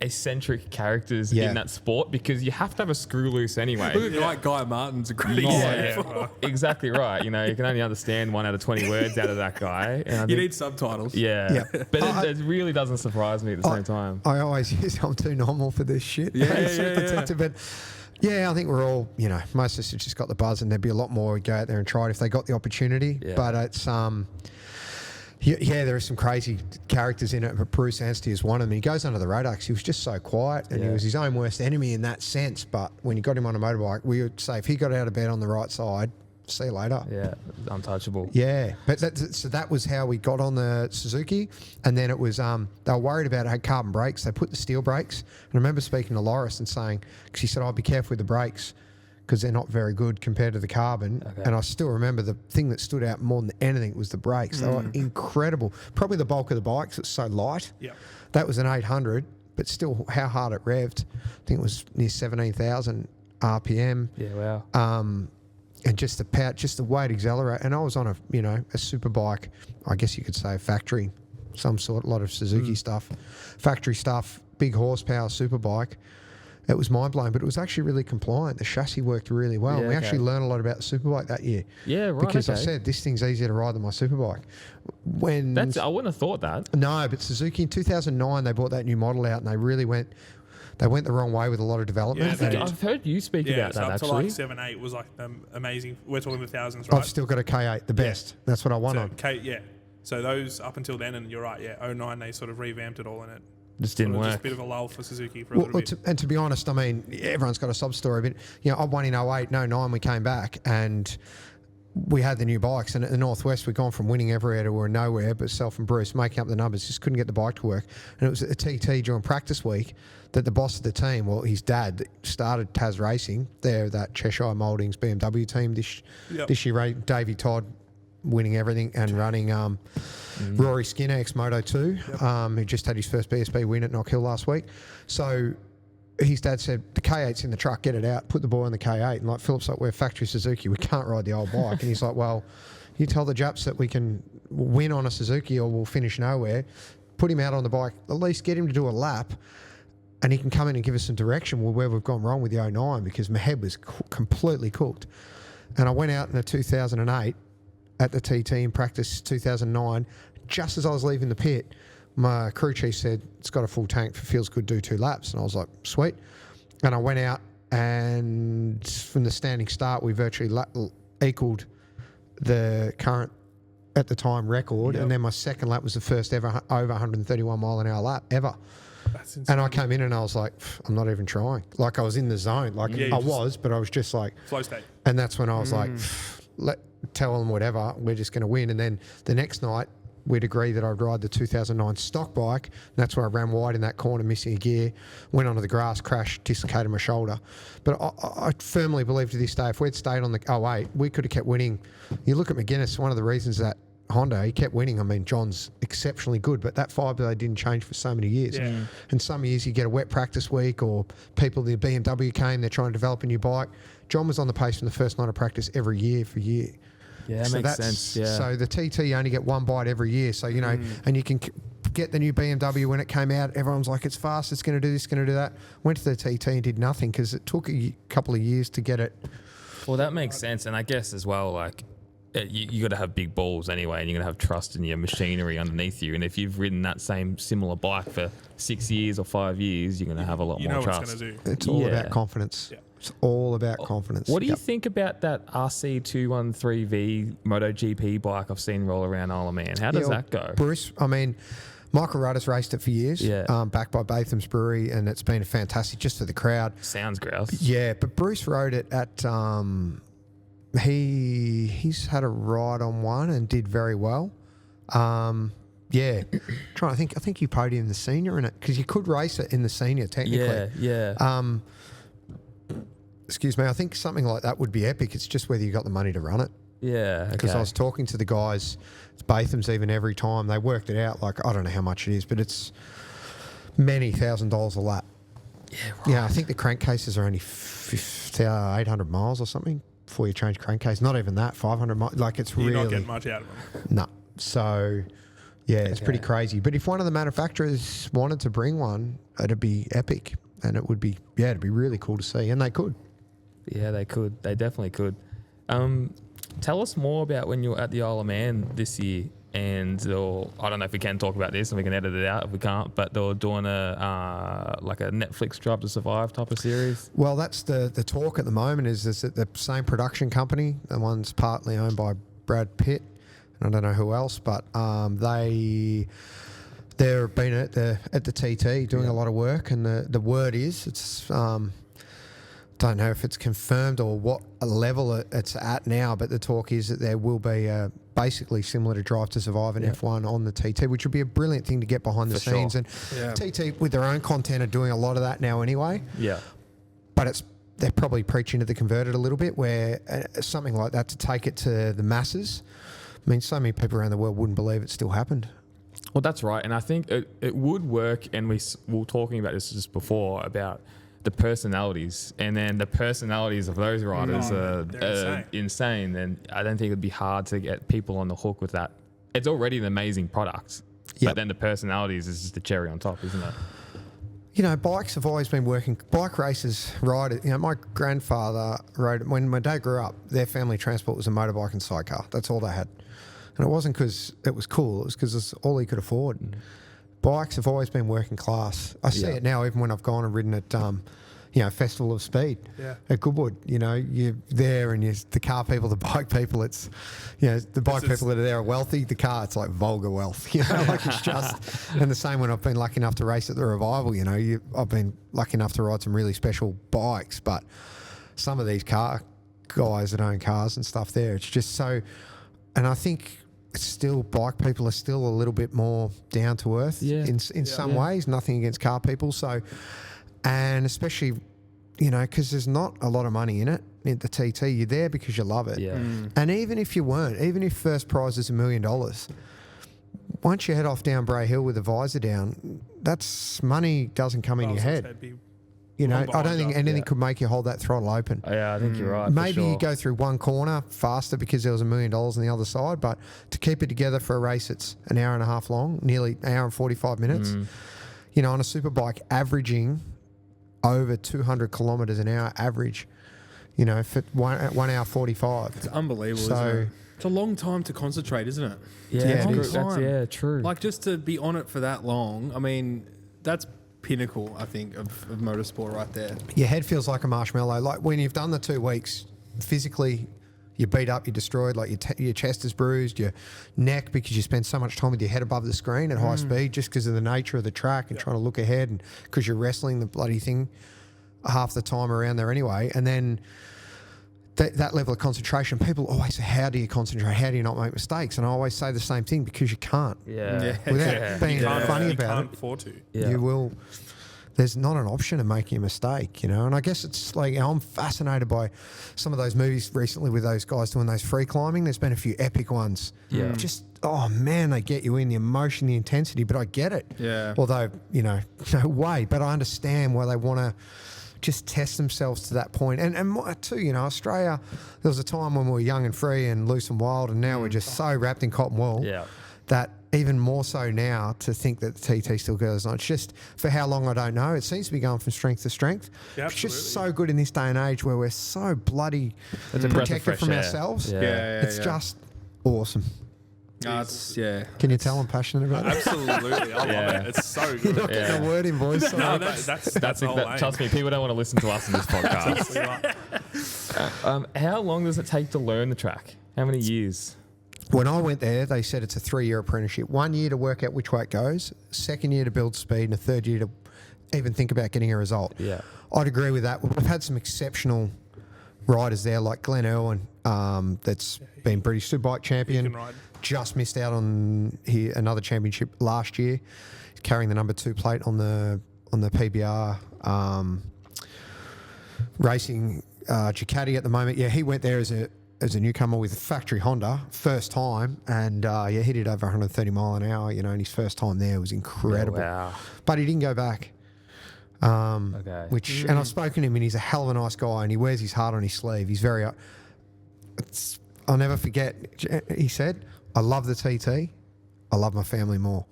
eccentric characters in that sport, because you have to have a screw loose anyway. Look at Guy Martin's a great example. Exactly right. You can only understand 1 out of 20 words out of that guy. And you need subtitles. But it really doesn't surprise me at the same time. I always use I'm too normal for this shit. But I think we're all, most of us have just got the buzz, and there'd be a lot more who'd go out there and try it if they got the opportunity. But it's there are some crazy characters in it, but Bruce Anstey is one of them. He goes under the radar because he was just so quiet, and he was his own worst enemy in that sense. But when you got him on a motorbike, we would say if he got out of bed on the right side, see you later. Yeah, untouchable. Yeah, but that was how we got on the Suzuki, and then it was they were worried about it had carbon brakes. They put the steel brakes, and I remember speaking to Loris and saying, because he said, "Oh, be careful with the brakes, because they're not very good compared to the carbon." And I still remember the thing that stood out more than anything was the brakes. They were incredible. Probably the bulk of the bikes. It's so light. That was an 800, but still how hard it revved. I think it was near 17,000 RPM. Yeah, wow. And just the power, just the way it accelerate. And I was on a super bike, I guess you could say a factory, some sort, a lot of Suzuki stuff, factory stuff, big horsepower super bike. It was mind-blowing, but it was actually really compliant. The chassis worked really well. We actually learned a lot about the superbike that year. Yeah, right. Because I said, this thing's easier to ride than my superbike. I wouldn't have thought that. No, but Suzuki in 2009, they brought that new model out, and they really went the wrong way with a lot of development. Yeah, I've heard you speak about that, actually. So 7.8 was amazing. We're talking the thousands, right? I've still got a K8, the best. That's what I want on. So those up until then, and you're right, 09, they sort of revamped it all in it. Just didn't work. Just a bit of a lull for Suzuki for a little bit. And to be honest, I mean, everyone's got a sob story, but I won in 08, 09, we came back and we had the new bikes, and at the Northwest we'd gone from winning everywhere to we're nowhere, but self and Bruce making up the numbers, just couldn't get the bike to work. And it was at the TT during practice week that the boss of the team, well, his dad that started Taz Racing, they're that Cheshire Mouldings BMW team this year, Davey Todd winning everything and running Rory Skinner, ex-Moto 2, who just had his first BSB win at Knock Hill last week. So his dad said, the K8's in the truck, get it out, put the boy on the K8. And Philip's like, we're factory Suzuki, we can't ride the old bike. And he's like, well, you tell the Japs that we can win on a Suzuki or we'll finish nowhere. Put him out on the bike, at least get him to do a lap, and he can come in and give us some direction where we've gone wrong with the 09, because my head was completely cooked. And I went out in a 2008 at the TT in practice 2009. Just as I was leaving the pit, my crew chief said, it's got a full tank, if it feels good, do 2 laps. And I was like, sweet. And I went out, and from the standing start, we virtually equaled the current, at the time, record. Yep. And then my second lap was the first ever over 131 mile an hour lap ever. That's insane. And I came in and I was like, I'm not even trying. Like, I was in the zone. Like, I was, but I was just like... Flow state. And that's when I was like, tell them whatever, we're just going to win. And then the next night, we'd agreed that I'd ride the 2009 stock bike. And that's where I ran wide in that corner, missing a gear, went onto the grass, crashed, dislocated my shoulder. But I firmly believe to this day, if we'd stayed on the 08, we could have kept winning. You look at McGuinness, one of the reasons that Honda, he kept winning. I mean, John's exceptionally good, but that fibre didn't change for so many years. Yeah. And some years you get a wet practice week, or people, the BMW came, they're trying to develop a new bike. John was on the pace from the first night of practice every year for a year. Yeah, that makes sense. Yeah. So the TT, you only get one bite every year. So, you know, and you can get the new BMW when it came out. Everyone's like, it's fast, it's going to do this, going to do that. Went to the TT and did nothing because it took a couple of years to get it. Well, that makes sense. And I guess as well, like, you got to have big balls anyway, and you're going to have trust in your machinery underneath you. And if you've ridden that similar bike for 6 years or 5 years, you're going to have a lot more trust. What it's going to do. It's all about confidence. Yeah. It's all about confidence. What do you think about that RC213V MotoGP bike I've seen roll around Isle of Man? How does that go? Bruce, I mean, Michael Rudder's raced it for years, backed by Batham's Brewery, and it's been a fantastic just for the crowd. Sounds grouse. Yeah, but Bruce rode it at... He's had a ride on one and did very well. Trying to think. I think you podiumed the senior in it because you could race it in the senior technically. Yeah. Excuse me. I think something like that would be epic. It's just whether you got the money to run it. Yeah. Because I was talking to the guys, it's Batham's even every time they worked it out. Like I don't know how much it is, but it's many $1,000s a lap. Yeah. Right. Yeah. I think the crankcases are only 800 miles or something. Before you change crankcase, not even that, 500 miles. Like it's You're really not getting much out of them. No. So, yeah, it's pretty crazy. But if one of the manufacturers wanted to bring one, it'd be epic, and it would be it'd be really cool to see, and they could. Yeah, they could. They definitely could. Tell us more about when you were at the Isle of Man this year, and I don't know if we can talk about this, and we can edit it out if we can't. But they were doing a Netflix Drive to Survive type of series. Well, that's the talk at the moment is that the same production company, the one's partly owned by Brad Pitt, and I don't know who else, but they've been at the TT doing a lot of work, and the word is it's. Don't know if it's confirmed or what level it's at now, but the talk is that there will be basically similar to Drive to Survive in F1 on the TT, which would be a brilliant thing to get behind the scenes. Sure. And TT, with their own content, are doing a lot of that now anyway. Yeah. But they're probably preaching to the converted a little bit, where something like that to take it to the masses. I mean, so many people around the world wouldn't believe it still happened. Well, that's right. And I think it would work, and we were talking about this just before, about the personalities, and then the personalities of those riders are insane. And I don't think it'd be hard to get people on the hook with that. It's already an amazing product, but then the personalities is just the cherry on top, isn't it? You know, bikes have always been working. Bike races, riders. You know, my grandfather rode, when my dad grew up, their family transport was a motorbike and sidecar. That's all they had. And it wasn't because it was cool, it was because it's all he could afford. Bikes have always been working class. I see it now, even when I've gone and ridden at, Festival of Speed at Goodwood. You know, you're there and the car people, the bike people, it's, the bike people that are there are wealthy. The car, it's like vulgar wealth. Like it's just, and the same when I've been lucky enough to race at the Revival, I've been lucky enough to ride some really special bikes, but some of these car guys that own cars and stuff there, it's just so, and I think still bike people are still a little bit more down to earth in some ways. Nothing against car people. So, and especially, because there's not a lot of money in it at the TT. You're there because you love it. Yeah. And even if you weren't, even if first prize is $1 million, once you head off down Bray Hill with the visor down, that's money doesn't come in your head. I don't think anything could make you hold that throttle open. Yeah, I think you're right. Maybe you go through one corner faster because there was $1 million on the other side, but to keep it together for a race that's an hour and a half long, nearly an hour and 45 minutes, on a superbike averaging over 200 kilometres an hour average, for 1 hour 45. It's unbelievable, So- isn't it? It's a long time to concentrate, isn't it? Yeah, Yeah, true. it is. That's true. Like, just to be on it for that long, I mean, that's pinnacle, I think, of motorsport right there. Your head feels like a marshmallow. Like when you've done the 2 weeks, physically, you're beat up, you're destroyed. Like your chest is bruised, your neck, because you spend so much time with your head above the screen at high speed, just because of the nature of the track and trying to look ahead, and because you're wrestling the bloody thing half the time around there anyway. And then that level of concentration, people always say, how do you concentrate? How do you not make mistakes? And I always say the same thing, because you can't. yeah. Without being funny you about can't it, afford to. Yeah. you will. There's not an option of making a mistake, And I guess it's like, I'm fascinated by some of those movies recently with those guys doing those free climbing. There's been a few epic ones. Yeah. Just, oh man, they get you in, the emotion, the intensity, but I get it. Yeah. Although, no way, but I understand why they want to just test themselves to that point. And too, Australia, there was a time when we were young and free and loose and wild, and now we're just so wrapped in cotton wool that even more so now to think that the TT still goes on. It's just, for how long, I don't know. It seems to be going from strength to strength. Yeah, it's just absolutely. so good in this day and age where we're so bloody It's a breath of protected fresh from air. ourselves. Yeah. It's just awesome. Yeah. Can you tell I'm passionate about it? Absolutely, I love Yeah. it. It's so You're good. not getting a word in, boys. No, Sorry. that's the whole aim. Trust me, people don't want to listen to us in this podcast. Absolutely right. How long does it take to learn the track? How many years? When I went there, they said it's a 3-year apprenticeship. 1 year to work out which way it goes, 2nd year to build speed, and a 3rd year to even think about getting a result. Yeah. I'd agree with that. We've had some exceptional riders there, like Glenn Irwin, that's been British Superbike champion. He can ride. Just missed out on another championship last year, carrying the number 2 plate on the PBR racing Ducati at the moment. Yeah, he went there as a newcomer with factory Honda, first time, and he did over 130 mile an hour, and his first time there was incredible. Wow. But he didn't go back. Okay. And I've spoken to him, and he's a hell of a nice guy, and he wears his heart on his sleeve. He's very. I'll never forget. He said, "I love the TT. I love my family more.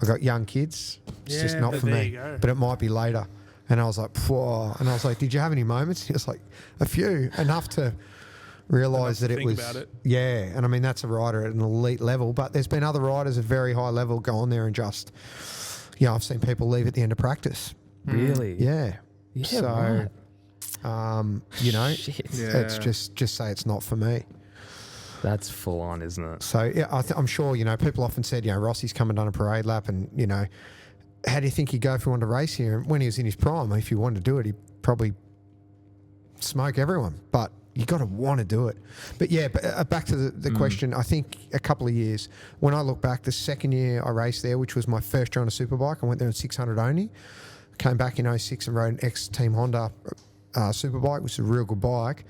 I got young kids. It's just not for there me. you go. But it might be later." And I was like, "Whoa!" And I was like, "Did you have any moments?" He was like, "A few, enough to realise that Enough it to was." think about it. Yeah, and I mean that's a rider at an elite level, but there's been other riders at very high level go on there and just, I've seen people leave at the end of practice. Really? Yeah. Yeah, So, right. Shit. it's just say it's not for me. That's full on, isn't it? So yeah, I'm sure people often said, Rossi's come and done a parade lap, and how do you think he'd go if he wanted to race here? And when he was in his prime, if he wanted to do it, he'd probably smoke everyone. But you got to want to do it. But yeah, back to the question. I think a couple of years. When I look back, the 2nd year I raced there, which was my first year on a superbike, I went there in 600 only. Came back in 06 and rode an ex-Team Honda superbike, which is a real good bike.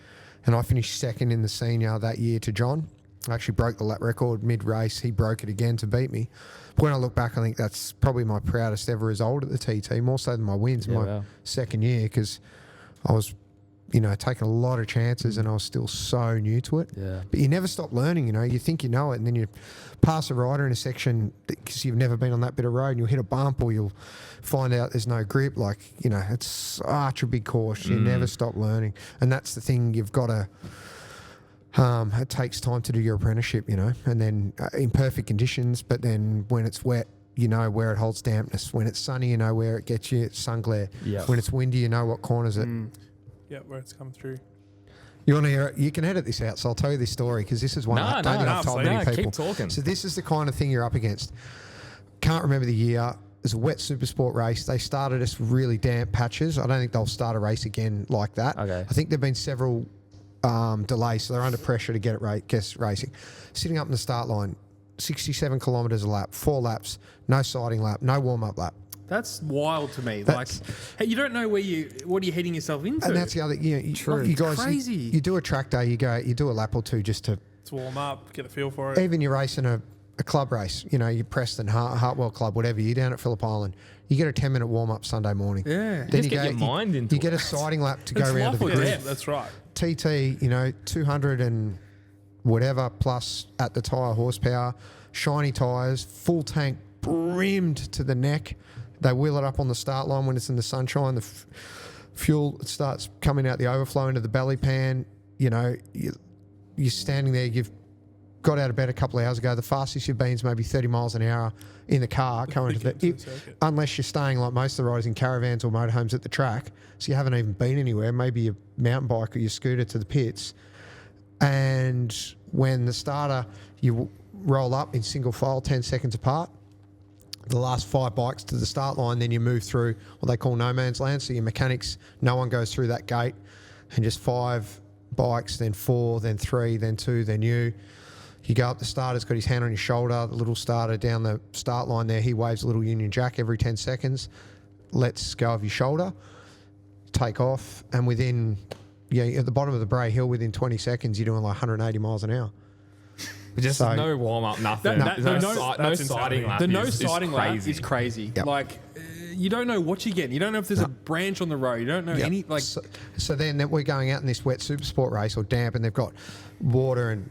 And I finished 2nd in the senior that year to John. I actually broke the lap record mid-race. He broke it again to beat me. But when I look back, I think that's probably my proudest ever result at the TT, more so than my wins in my 2nd year, because I was, taking a lot of chances and I was still so new to it. Yeah. But you never stop learning, You think you know it, and then you pass a rider in a section because you've never been on that bit of road, and you'll hit a bump or you'll find out there's no grip. Like, it's such a big course. You never stop learning. And that's the thing you've got to... it takes time to do your apprenticeship, and then in perfect conditions, but then when it's wet, where it holds dampness. When it's sunny, where it gets you sun glare. Yeah. When it's windy, what corners it. Yeah, where it's come through. You want to hear it? You can edit this out, so I'll tell you this story because this is one I don't think I've told many people. Keep talking. So this is the kind of thing you're up against. Can't remember the year. It was a wet super sport race. They started us with really damp patches. I don't think they'll start a race again like that. Okay. I think there've been several delays, so they're under pressure to get it racing. Sitting up in the start line, 67 kilometres a lap, 4 laps, no siding lap, no warm-up lap. That's wild to me. That's- Hey, you don't know what are you heading yourself into? And that's the other, you guys, crazy. You do a track day, you do a lap or two just to, To warm up, get a feel for it. even you're racing a club race, you Preston, Hartwell Club, whatever, you're down at Phillip Island, you get a 10-minute warm-up Sunday morning. Yeah. Then Just get your mind into You get it. a siding lap to go It's around to the life or grid. death. That's right. TT, 200 and whatever plus at the tyre horsepower, shiny tyres, full tank, brimmed to the neck. They wheel it up on the start line when it's in the sunshine. The fuel starts coming out the overflow into the belly pan. You know, you're standing there, you've got out of bed a couple of hours ago. The fastest you've been is maybe 30 miles an hour in the car coming to the unless you're staying like most of the riders in caravans or motorhomes at the track. So you haven't even been anywhere. Maybe your mountain bike or your scooter to the pits. And when the starter, you roll up in single file 10 seconds apart, the last 5 bikes to the start line, then you move through what they call no man's land. So your mechanics, no one goes through that gate, and just 5 bikes, then 4, then 3, then 2, then you. You go up, the starter's got his hand on your shoulder, the little starter down the start line there, he waves a little Union Jack every 10 seconds, lets go of your shoulder, take off, and within, at the bottom of the Bray Hill, within 20 seconds, you're doing like 180 miles an hour. Just no warm up, nothing. No sighting lap. The no sighting lap is crazy. Yep. Like, you don't know what you're getting. You don't know if there's a branch on the road. You don't know any like. So then we're going out in this wet super sport race or damp, and they've got water and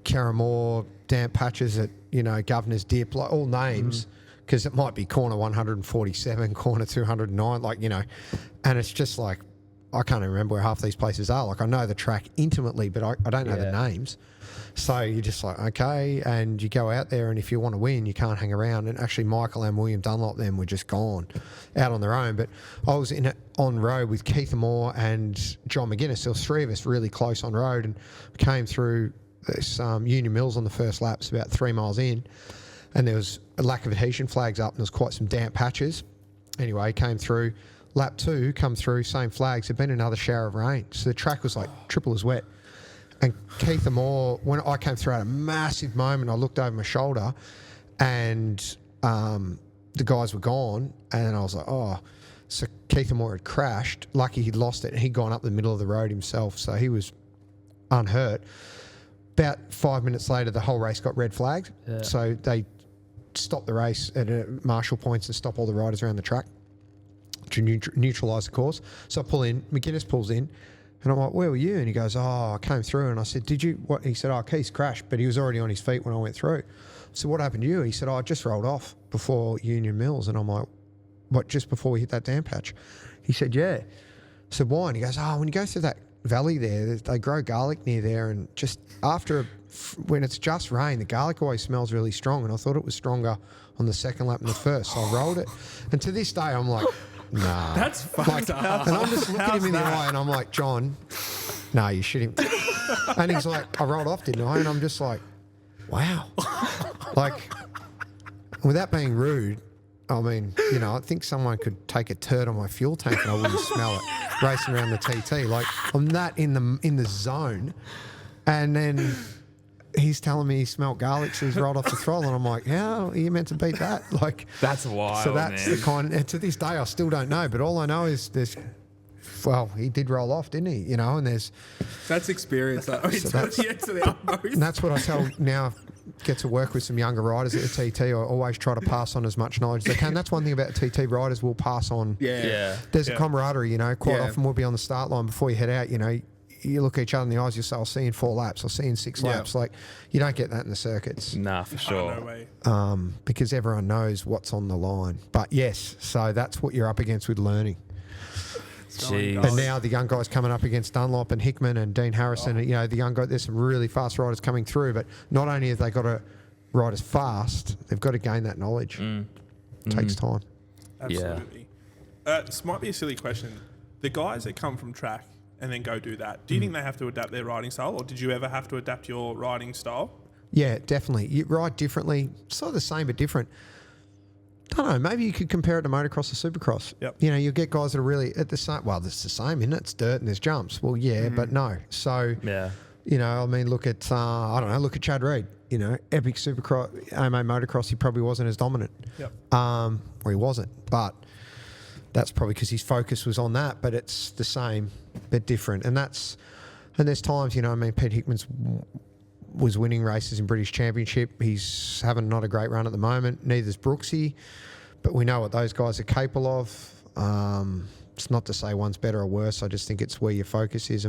Carramore, damp patches at Governor's Dip, like all names, because it might be corner 147, corner 209, and it's just like I can't even remember where half these places are. Like I know the track intimately, but I don't know the names. So you're just like, okay, and you go out there, and if you want to win, you can't hang around. And actually, Michael and William Dunlop then were just gone out on their own. But I was on road with Keith Moore and John McGuinness. There was 3 of us really close on road, and came through this Union Mills on the first lap. It's about 3 miles in, and there was a lack of adhesion flags up, and there was quite some damp patches. Anyway, came through. Lap 2, come through, same flags. There'd been another shower of rain, so the track was like triple as wet. And Keith Moore, when I came through at a massive moment, I looked over my shoulder, and the guys were gone, and I was like, oh. So Keith Moore had crashed. Lucky he'd lost it, and he'd gone up the middle of the road himself, so he was unhurt. About 5 minutes later, the whole race got red flagged. Yeah. So they stopped the race at marshal points and stop all the riders around the track to neutralise the course. So I pull in, McGuinness pulls in, and I'm like, where were you? And he goes, I came through. And I said, did you? What? He said, Keith's crashed, but he was already on his feet when I went through. So what happened to you? He said, I just rolled off before Union Mills. And I'm like, what, just before we hit that damn patch? He said, yeah. I said, why? And he goes, when you go through that valley there, they grow garlic near there, and just when it's just rain, the garlic always smells really strong, and I thought it was stronger on the second lap than the first, so I rolled it. And to this day, I'm like, nah. That's fucked up. And I'm just looking him in the eye, and I'm like, John, no, you shit him. And he's like, I rolled off, didn't I? And I'm just like, wow. Like, without being rude, I mean, I think someone could take a turd on my fuel tank and I wouldn't smell it racing around the TT. Like, I'm that in the zone. And then he's telling me he smelled garlic, so he's rolled off the throttle, and I'm like, how are you meant to beat that? Like, that's wild. So that's the kind. And to this day, I still don't know. But all I know is he did roll off, didn't he? And that's experience. To the utmost. And that's what I tell now. Get to work with some younger riders at the TT. I always try to pass on as much knowledge as I can. That's one thing about TT riders. We'll pass on. Yeah. There's a camaraderie. Quite often we'll be on the start line before you head out. You look at each other in the eyes, you say, I'll see you in 4 laps, I'll see you in 6 laps. Like, you don't get that in the circuits. Nah, for sure. No way. Because everyone knows what's on the line. But yes, so that's what you're up against with learning. Jeez. And now the young guys coming up against Dunlop and Hickman and Dean Harrison, the young guys, there's some really fast riders coming through, but not only have they got to ride as fast, they've got to gain that knowledge. It takes time. Absolutely. This might be a silly question. The guys that come from track and then go do that, do you think they have to adapt their riding style, or did you ever have to adapt your riding style? Yeah, definitely. You ride differently, sort of the same but different. I don't know, maybe you could compare it to motocross or supercross. Yep. You'll get guys that are really at the same, well, it's the same, isn't it? It's dirt and there's jumps. Well, yeah, but no. So, I mean, look at Chad Reed, epic supercross, AMA motocross, he probably wasn't as dominant. Yep. Or he wasn't, but that's probably because his focus was on that, but it's the same, but different. And there's times, Pete Hickman's was winning races in British Championship. He's having not a great run at the moment. Neither's Brooksy, but we know what those guys are capable of. It's not to say one's better or worse. I just think it's where your focus is.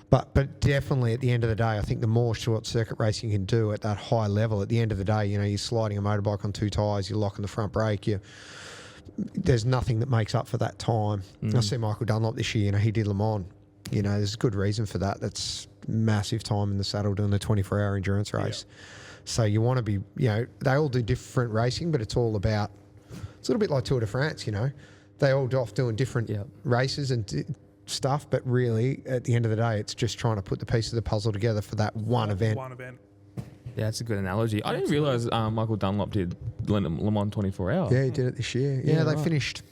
But definitely at the end of the day, I think the more short circuit racing you can do at that high level, at the end of the day, you're sliding a motorbike on 2 tyres, you're locking the front brake, you're there's nothing that makes up for that time. I see Michael Dunlop this year, he did Le Mans. There's a good reason for that. That's massive time in the saddle doing the 24-hour endurance race. Yeah. So you want to be, they all do different racing, but it's all about, it's a little bit like Tour de France, They all off doing different races and stuff, but really, at the end of the day, it's just trying to put the piece of the puzzle together for that one event. Yeah, that's a good analogy. I didn't realise Michael Dunlop did Le Mans 24 Hour. Yeah, he did it this year. Yeah, they finished.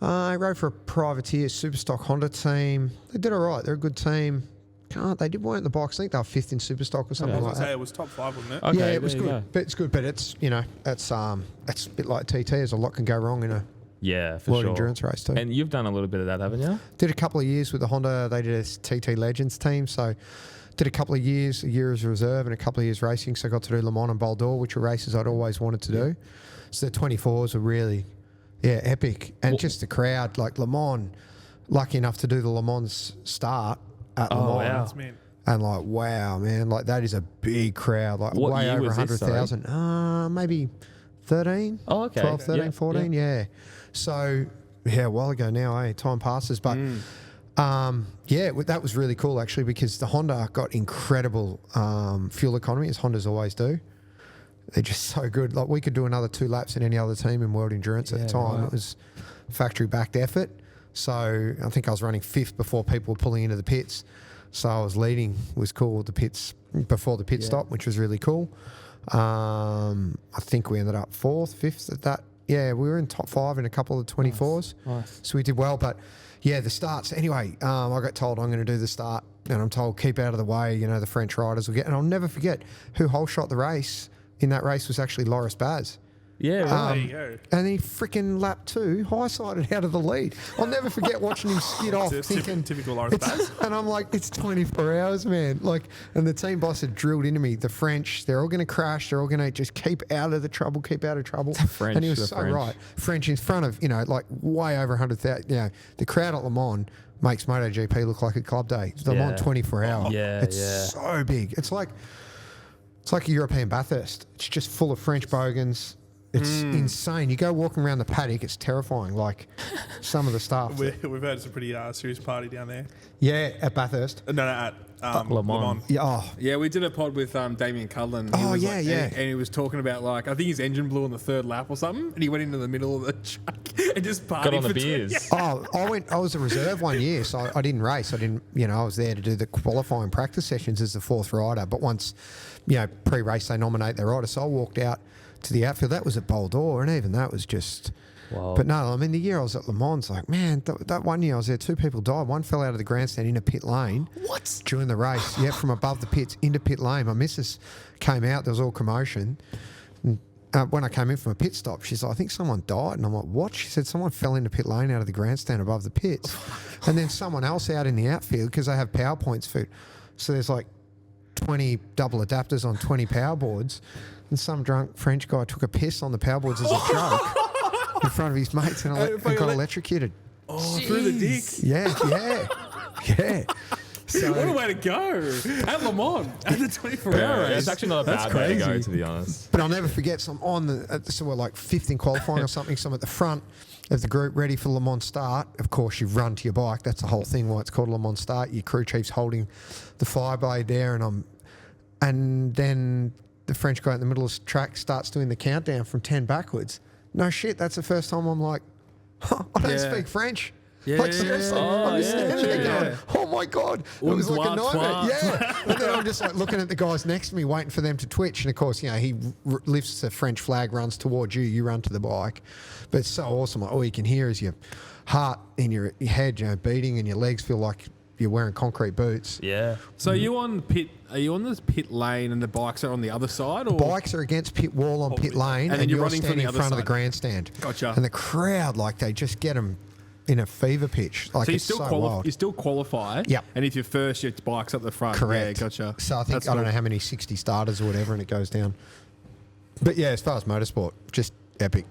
I rode for a privateer Superstock Honda team. They did all right. They're a good team. They weren't in the box. I think they were 5th in Superstock or something like that. It was top 5, wasn't it? Okay, yeah, it was good. But it's good. But it's it's a bit like TT. There's a lot can go wrong in a for world sure. endurance race too. And you've done a little bit of that, haven't you? Did a couple of years with the Honda. They did a TT Legends team. So did a couple of years, a year as a reserve and a couple of years racing. So I got to do Le Mans and Bol d'Or, which were races I'd always wanted to do. So the 24s were really, epic. And just the crowd, like Le Mans, lucky enough to do the Le Mans start at Le Mans. Wow. That's mean. And wow, man, that is a big crowd, What way year over was this, 100,000. Maybe 13, Oh, okay. 12, 13, Yeah, 14, yeah. So, a while ago now, time passes. But, that was really cool, actually, because the Honda got incredible fuel economy, as Hondas always do. They're just so good. Like, we could do another 2 laps than any other team in World Endurance at the time. Right. It was factory-backed effort. So, I think I was running 5th before people were pulling into the pits. So I was leading, was cool, the pits before the pit stop, which was really cool. I think we ended up 4th, 5th at that. Yeah, we were in top 5 in a couple of the 24s. Nice. So we did well. But the starts. Anyway, I got told I'm going to do the start, and I'm told keep out of the way. The French riders will get. And I'll never forget who whole shot the race in that race was actually Loris Baz. Yeah, right. There you go. And he freaking lap 2 high-sided out of the lead. I'll never forget watching him skid off. It's thinking, typical Loris Baz. and I'm like, it's 24 hours, man. And the team boss had drilled into me, the French, they're all going to crash. They're all going to just keep out of trouble. French, and he was the so French. right. French in front of, way over 100,000. The crowd at Le Mans makes MotoGP look like a club day. Le Mans 24 hour. It's so big. It's like a European Bathurst. It's just full of French bogans. It's insane. You go walking around the paddock, it's terrifying. Like some of the stuff. We've heard it's a pretty serious party down there. Yeah, at Bathurst. No, at Le Mans. Yeah, we did a pod with Damien Cullen. Oh, was yeah, like, yeah. And he was talking about, I think his engine blew on the 3rd lap or something, and he went into the middle of the track and just partied. Got on the for beers. I was a reserve one year, so I didn't race. I didn't, I was there to do the qualifying practice sessions as the 4th rider. But once, pre-race they nominate their rider, so I walked out to the outfield. That was at Bol d'Or, and even that was just. Wow. But no, the year I was at Le Mans, man, that one year I was there, 2 people died. One fell out of the grandstand into pit lane. What? During the race, from above the pits into pit lane. My missus came out. There was all commotion. And, when I came in from a pit stop, she's like, I think someone died. And I'm like, what? She said someone fell into pit lane out of the grandstand above the pits. And then someone else out in the outfield, because they have power points for. So there's 20 double adapters on 20 power boards. And some drunk French guy took a piss on the power boards as a joke in front of his mates and got electrocuted. Oh, through the dick. Yeah. So, What a way to go. At Le Mans, at the 24-hour race. It's actually not a bad way to go, to be honest. But I'll never forget, so I'm on so we're 5th in qualifying or something, so I'm at the front of the group ready for Le Mans start. Of course, you run to your bike. That's the whole thing why it's called Le Mans start. Your crew chief's holding the fireblade there, and then the French guy in the middle of the track starts doing the countdown from 10 backwards. No shit, that's the first time I'm like, I don't speak French. Seriously, I'm just standing there going, oh my God. It was like a nightmare. Yeah. And then I'm just looking at the guys next to me, waiting for them to twitch. And of course, he lifts the French flag, runs towards you, you run to the bike. But it's so awesome. All you can hear is your heart in your head, beating, and your legs feel like you're wearing concrete boots. Yeah. So are you on the pit lane and the bikes are on the other side? Or? Bikes are against pit wall on pit lane, and then you're running standing from the in front other of the side. grandstand. Gotcha. And the crowd, they just get them in a fever pitch. So you it's still so wild. you still qualify. Yep. And if you're first, your bike's up the front. Correct. Yeah, gotcha. So I think, That's I don't cool. know how many 60 starters or whatever, and it goes down. But yeah, as far as motorsport, just epic.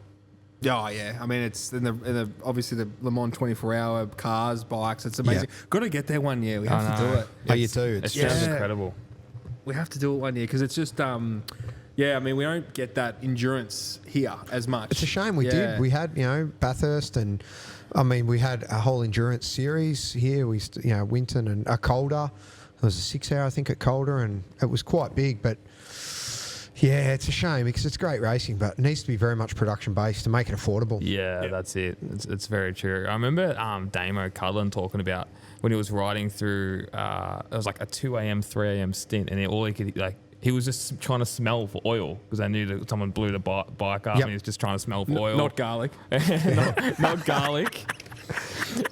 Oh yeah, I mean it's in the obviously the Le Mans 24-hour cars, bikes. It's amazing. Yeah. Got to get there one year. We have to do it. Oh, you do. It sounds incredible. We have to do it one year because it's just Yeah, I mean, we don't get that endurance here as much. It's a shame we did. We had, Bathurst and, we had a whole endurance series here. Winton and Calder. It was a 6 hour, I think, at Calder, and it was quite big, but yeah, it's a shame because it's great racing, but it needs to be very much production based to make it affordable. Yeah, that's it. It's very true. I remember Damo Cullen talking about when he was riding through, it was like a 2 a.m., 3 a.m. stint, and he was just trying to smell for oil because I knew that someone blew the bike up and he was just trying to smell for oil. Not garlic. not garlic.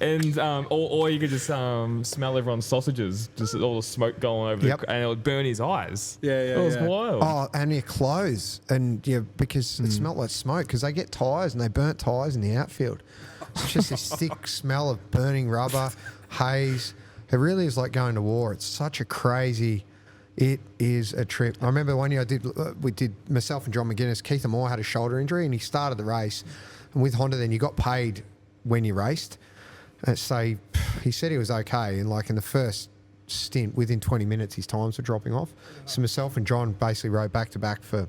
And or you could just smell everyone's sausages, just all the smoke going over and it would burn his eyes. Yeah, it was wild. Oh, and your clothes, and because it smelled like smoke because they get tyres and they burnt tyres in the outfield. It's just this thick smell of burning rubber, haze. It really is like going to war. It's such a crazy. It is a trip. I remember one year we did myself and John McGuinness. Keith Moore had a shoulder injury and he started the race, and with Honda, then you got paid when you raced. So he said he was okay, and like in the first stint, within 20 minutes, his times were dropping off. So myself and John basically rode back to back for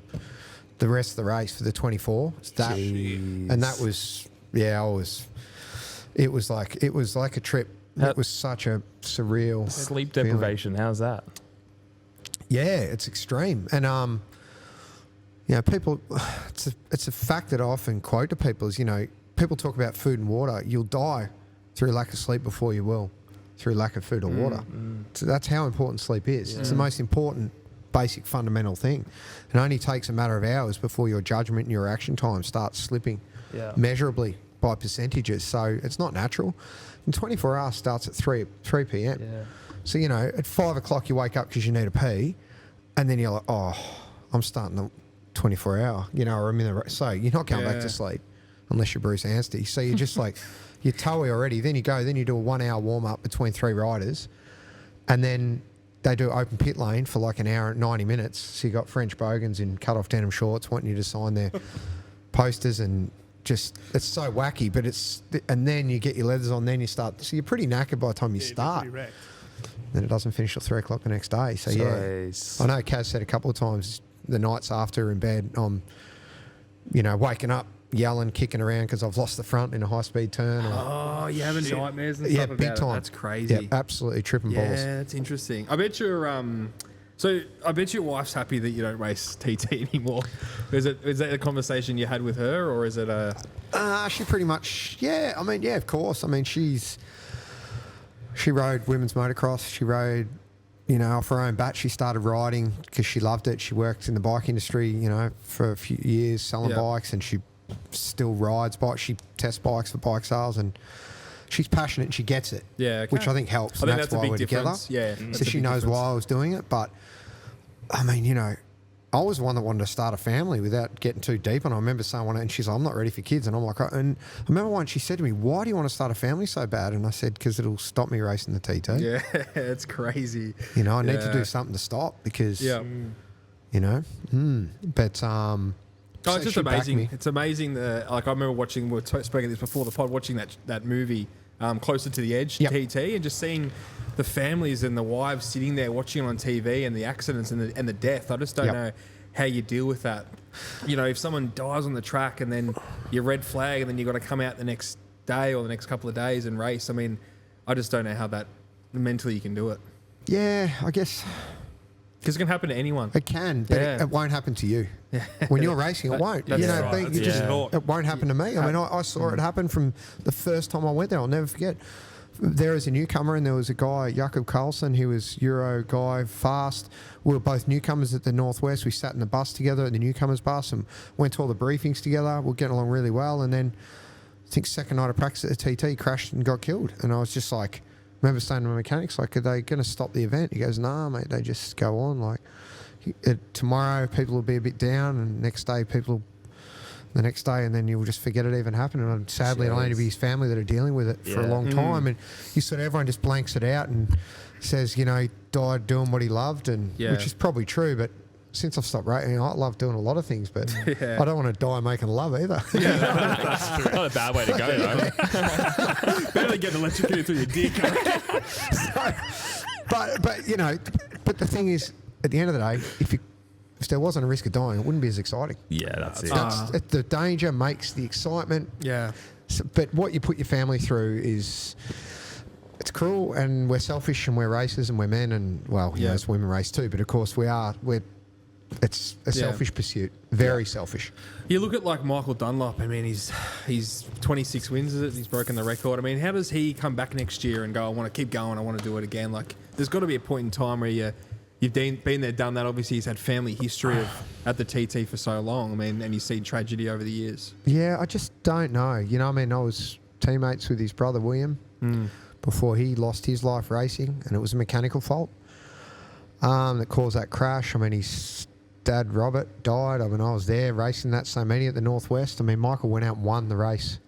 the rest of the race for the 24. And that was, it was like a trip. It was such a surreal sleep deprivation. Feeling. How's that? Yeah, it's extreme, and people. It's a fact that I often quote to people is people talk about food and water. You'll die through lack of sleep before you will through lack of food or water. So that's how important sleep is. It's the most important, basic, fundamental thing. It only takes a matter of hours before your judgment and your action time starts slipping measurably by percentages. So it's not natural. And 24 hours starts at 3 p.m. Yeah. So, at 5 o'clock you wake up because you need a pee, and then you're like, oh, I'm starting the 24 hour, or I'm in the... So you're not going back to sleep unless you're Bruce Anstey. So you're just like... You're toey already. Then you do a 1 hour warm up between 3 riders, and then they do open pit lane for like an hour and 90 minutes. So you got French bogans in cut off denim shorts wanting you to sign their posters, and just it's so wacky. But and then you get your leathers on. Then you start. So you're pretty knackered by the time you start. Then it doesn't finish till 3 o'clock the next day. So I know Kaz said a couple of times the nights after in bed, waking up, yelling, kicking around because I've lost the front in a high-speed turn. You having nightmares and stuff about big time. That's crazy. Yeah, absolutely tripping balls. Yeah, that's interesting. I bet your wife's happy that you don't race TT anymore. Is that a conversation you had with her, or is it a... She pretty much... Yeah, of course. She rode women's motocross. She rode... off her own bat, she started riding because she loved it. She worked in the bike industry, for a few years selling bikes, and she still rides bikes. She tests bikes for bike sales, and she's passionate and she gets it. Yeah, okay. Which I think helps. I think that's a why big we're difference. together. Yeah, so she knows why I was doing it. But I was one that wanted to start a family without getting too deep. And I remember saying one, and she's like, I'm not ready for kids. And I'm like, and I remember once she said to me, why do you want to start a family so bad? And I said, because it'll stop me racing the TT. Yeah, it's crazy. I need to do something to stop because, but, it's just amazing. It's amazing that, I remember watching, we were speaking this before the pod, watching that movie, Closer to the Edge, TT, and just seeing the families and the wives sitting there watching it on TV, and the accidents and the death. I just don't know how you deal with that. If someone dies on the track and then you red flag and then you've got to come out the next day or the next couple of days and race. I just don't know how that mentally you can do it. Yeah, I guess... Because it can happen to anyone. It can, but it won't happen to you. When you're racing, it won't. It won't happen to me. I saw it happen from the first time I went there. I'll never forget. There was a newcomer, and there was a guy, Jakob Carlson. He was Euro guy, fast. We were both newcomers at the Northwest. We sat in the bus together at the newcomers bus and went to all the briefings together. We were getting along really well. And then I think second night of practice at the TT, crashed and got killed. And I was just like... I remember saying to my mechanics, are they going to stop the event? He goes, nah, mate, they just go on. Tomorrow people will be a bit down, and the next day, and then you'll just forget it even happened. And sadly, it'll only be his family that are dealing with it for a long time. And everyone just blanks it out and says, he died doing what he loved, which is probably true, but since I've stopped racing, I love doing a lot of things, but I don't want to die making love either. Yeah, that's true. Not a bad way to go, though. Better get electrocuted through your dick. But the thing is, at the end of the day, if if there wasn't a risk of dying, it wouldn't be as exciting. Yeah, that's it. The danger makes the excitement. Yeah. So, but what you put your family through is... It's cruel, and we're selfish, and we're racers, and we're men, and as women race too. But of course, it's a selfish pursuit, very selfish. You look at like Michael Dunlop. I mean, he's 26 wins, is it? He's broken the record. I mean, how does he come back next year and go, I want to keep going, I want to do it again? Like, there's got to be a point in time where you've been there, done that. Obviously, he's had family history at the TT for so long. I mean, and you've seen tragedy over the years. Yeah, I just don't know. You know, I mean, I was teammates with his brother William. Before he lost his life racing, and it was a mechanical fault that caused that crash. I mean, his dad, Robert, died. I mean, I was there racing that so many at the Northwest. I mean, Michael went out and won the race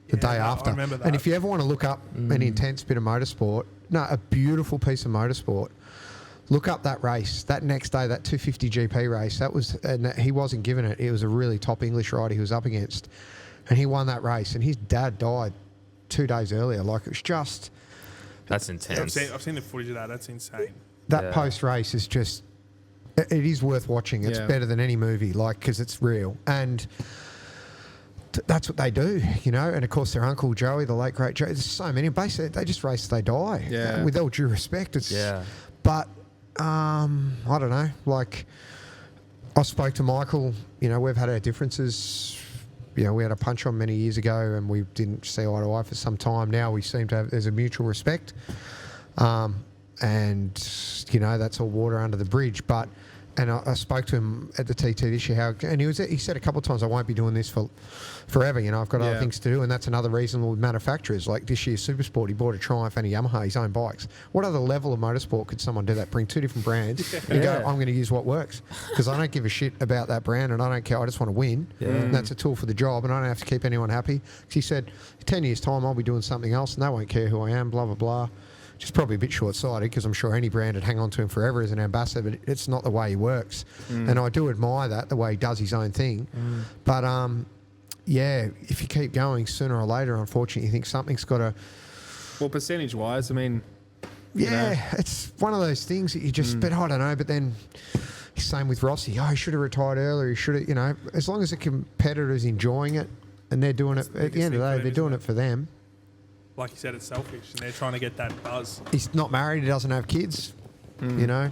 the day after. I remember that. And if you ever want to look up an intense bit of motorsport, a beautiful piece of motorsport, look up that race. That next day, that 250 GP race, he wasn't given it. It was a really top English rider he was up against. And he won that race, and his dad died 2 days earlier. Like, it was just... That's intense. I've seen the footage of that. That's insane. That post-race is just... It is worth watching. It's better than any movie, like, because it's real. And that's what they do, you know. And, of course, their uncle Joey, the late, great Joey, there's so many. Basically, they just race, they die. Yeah. With all due respect. But, I don't know. Like, I spoke to Michael. You know, we've had our differences. You know, we had a punch on many years ago, and we didn't see eye to eye for some time. Now we seem to have, there's a mutual respect. And, you know, that's all water under the bridge. But, and I spoke to him at the TT this year, and he said a couple of times, I won't be doing this for forever. You know, I've got other things to do. And that's another reason with manufacturers. Like this year's Supersport, he bought a Triumph and a Yamaha, his own bikes. What other level of motorsport could someone do that? Bring two different brands and go, I'm going to use what works. Because I don't give a shit about that brand, and I don't care. I just want to win. And that's a tool for the job, and I don't have to keep anyone happy. Because he said, 10 years' time, I'll be doing something else, and they won't care who I am, blah, blah, blah. Which is probably a bit short-sighted, because I'm sure any brand would hang on to him forever as an ambassador, but it's not the way he works. And I do admire that, the way he does his own thing. But, if you keep going, sooner or later, unfortunately, you think something's got to... Well, percentage-wise, I mean... it's one of those things that you just... But I don't know, but then... Same with Rossi. He should have retired earlier. He should have, you know... As long as the competitor's enjoying it, and they're doing it... At the end of the day, they're doing it for them. Like you said, it's selfish, and they're trying to get that buzz. He's not married. He doesn't have kids. You know?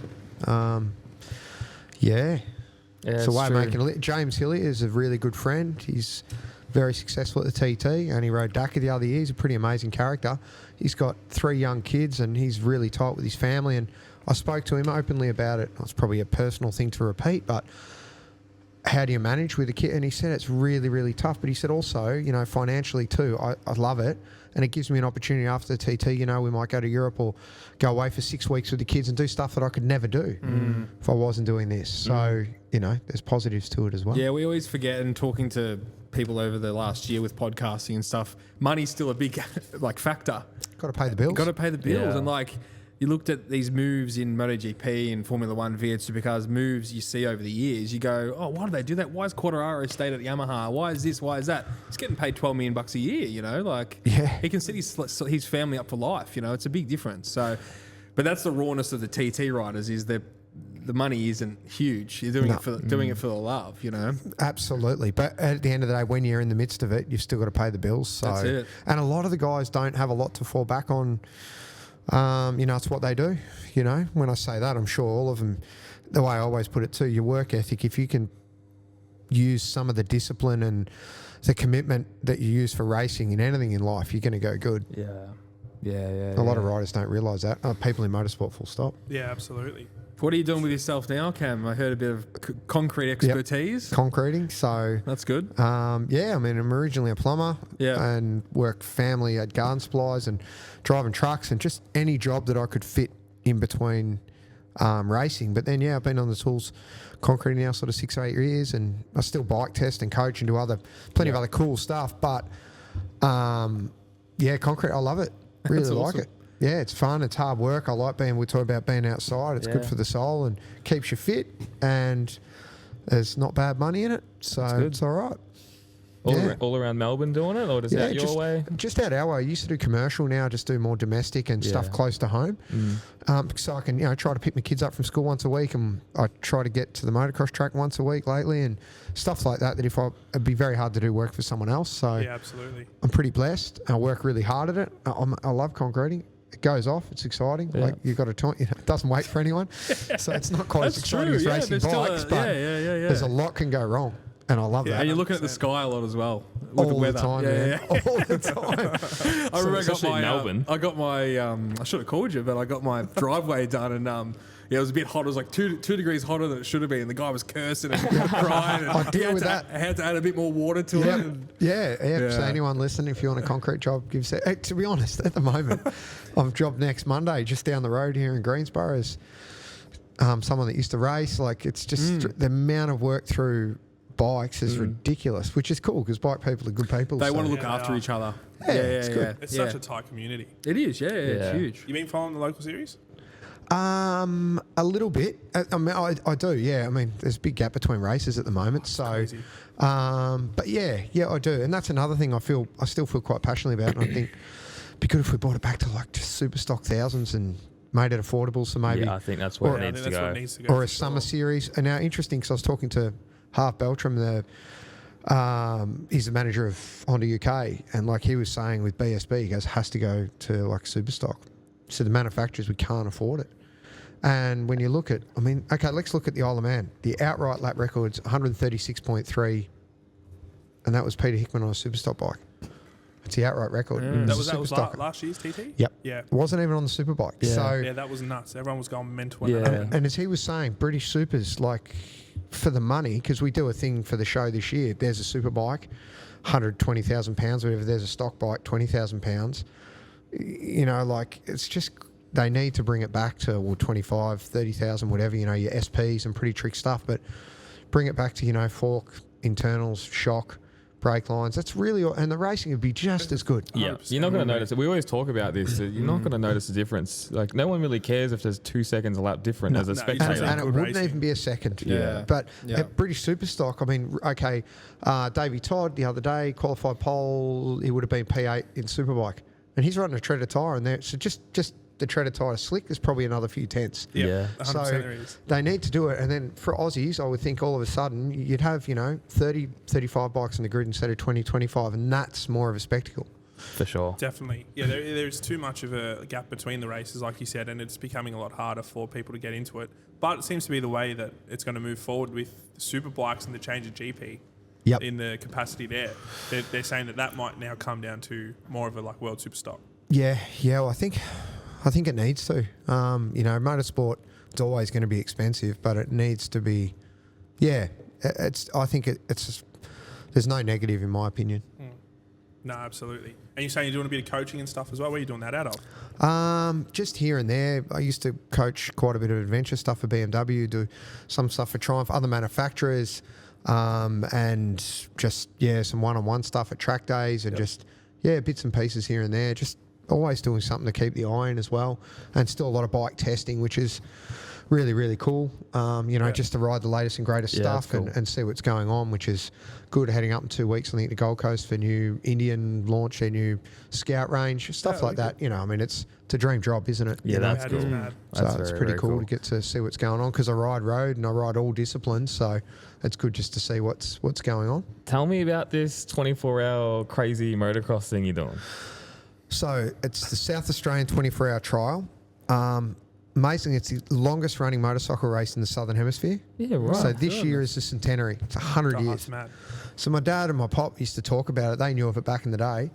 It's a way of making a living. James Hillier is a really good friend. He's very successful at the TT, and he rode Dakar the other year. He's a pretty amazing character. He's got 3 young kids, and he's really tight with his family. And I spoke to him openly about it. It's probably a personal thing to repeat, but how do you manage with a kid? And he said it's really, really tough. But he said also, you know, financially too, I love it. And it gives me an opportunity after the TT, you know, we might go to Europe or go away for 6 weeks with the kids and do stuff that I could never do if I wasn't doing this. So, you know, there's positives to it as well. Yeah, we always forget, and talking to people over the last year with podcasting and stuff, money's still a big factor. Got to pay the bills. Got to pay the bills. Yeah. And like, you looked at these moves in MotoGP and Formula One V8 Supercars, moves you see over the years, you go, oh, why do they do that? Why is Quartararo stayed at Yamaha? Why is this? Why is that? He's getting paid $12 million a year, you know? Like, he can set his family up for life, you know? It's a big difference. So, but that's the rawness of the TT riders, is the money isn't huge. You're doing it for the love, you know? Absolutely. But at the end of the day, when you're in the midst of it, you've still got to pay the bills. So. That's it. And a lot of the guys don't have a lot to fall back on. You know, it's what they do. You know, when I say that, I'm sure all of them, the way I always put it too, your work ethic, if you can use some of the discipline and the commitment that you use for racing in anything in life, you're going to go good. A lot of riders don't realise that. People in motorsport, full stop. Yeah, absolutely. What are you doing with yourself now, Cam? I heard a bit of concrete expertise. Concreting, so... That's good. I mean, I'm originally a plumber and worked family at garden supplies and driving trucks and just any job that I could fit in between racing. But then, I've been on the tools concreting now sort of 6 or 8 years, and I still bike test and coach and do plenty of other cool stuff. But, concrete, I love it. Really like it. Yeah, it's fun. It's hard work. I like we talk about being outside. It's good for the soul and keeps you fit, and there's not bad money in it, so it's all right. All around Melbourne doing it, or just out your way? Just out our way. I used to do commercial, now I just do more domestic and stuff close to home. So I can, try to pick my kids up from school once a week, and I try to get to the motocross track once a week lately, and stuff like that. It'd be very hard to do work for someone else. So yeah, absolutely. I'm pretty blessed. I work really hard at it. I love concreting. It goes off. It's exciting. Yeah. Like you've got to, it doesn't wait for anyone. So it's not quite as exciting as racing bikes, but there's a lot can go wrong. And I love that. And you're looking at the sky a lot as well. With all the weather. The time, man. All the time. I remember Melbourne. I got my, I should have called you, but I got my driveway done, and it was a bit hot. It was like two degrees hotter than it should have been. And the guy was cursing and crying. And I deal with that. I had to add a bit more water to it. And So anyone listening, if you want a concrete job, give us a... To be honest, at the moment, I've jobbed next Monday just down the road here in Greensboro as someone that used to race. Like, it's just the amount of work through bikes is ridiculous, which is cool because bike people are good people. They want to look after each other. It's good. It's such a tight community. It is, it's huge. You been following the local series? A little bit. I mean, I do. Yeah. I mean, there's a big gap between races at the moment. Crazy. But yeah, I do. And that's another thing I still feel quite passionately about. And I think it'd be good if we brought it back to like just super stock thousands and made it affordable. So maybe. Yeah, I think that's where it needs to go. Or a summer series. And now, interesting because I was talking to Half Beltram, he's the manager of Honda UK, and like he was saying with BSB, he goes, has to go to like super stock. So the manufacturers, we can't afford it. And when you look at, let's look at the Isle of Man. The outright lap record's 136.3, and that was Peter Hickman on a super stock bike. It's the outright record. That was last year's TT? Yep. Yeah. It wasn't even on the super bike. Yeah. So, that was nuts. Everyone was going mental. And as he was saying, British Supers, like, for the money, because we do a thing for the show this year, there's a super bike, 120,000 pounds, whatever, there's a stock bike, 20,000 pounds. Like, it's just, they need to bring it back to 25, 30,000, whatever, your SPs and pretty trick stuff, but bring it back to, fork, internals, shock, brake lines. That's really, and the racing would be just as good. Yeah, you're not going to notice it. We always talk about this. You're not going to notice the difference. Like, no one really cares if there's 2 seconds a lap different as a spectator. And it wouldn't even be a second. Yeah. But at British Superstock, Davey Todd the other day, qualified pole, he would have been P8 in Superbike. And he's running a treaded tyre in there. So just the treaded tyre slick, there's probably another few tenths. Yeah. 100% So there is. they need to do it. And then for Aussies, I would think all of a sudden you'd have, 30, 35 bikes on the grid instead of 20, 25. And that's more of a spectacle. For sure. Definitely. Yeah, there's too much of a gap between the races, like you said, and it's becoming a lot harder for people to get into it. But it seems to be the way that it's going to move forward with the super bikes and the change of GP. Yep. In the capacity there. They're saying that might now come down to more of a like world super stock. Yeah. Well, I think it needs to. Motorsport, it's always going to be expensive, but it needs to be. Yeah, I think it's just, there's no negative in my opinion. No, absolutely. And you're saying you're doing a bit of coaching and stuff as well. Where are you doing that out of? Just here and there. I used to coach quite a bit of adventure stuff for BMW, do some stuff for Triumph, other manufacturers, and just some one-on-one stuff at track days, and just bits and pieces here and there. Just always doing something to keep the eye in as well, and still a lot of bike testing, which is really, really cool. Just to ride the latest and greatest stuff and see what's going on, which is good. Heading up in 2 weeks, I think, to Gold Coast for new Indian launch, their new Scout range, stuff like that. It's a dream job, isn't it? Yeah, that's cool. So it's pretty cool to get to see what's going on, because I ride road and I ride all disciplines, so it's good just to see what's going on. Tell me about this 24-hour crazy motocross thing you're doing. So it's the South Australian 24-hour trial. Amazing, it's the longest running motorcycle race in the Southern Hemisphere. Yeah, right. So this year is the centenary. It's 100 years. That's mad. So my dad and my pop used to talk about it. They knew of it back in the day.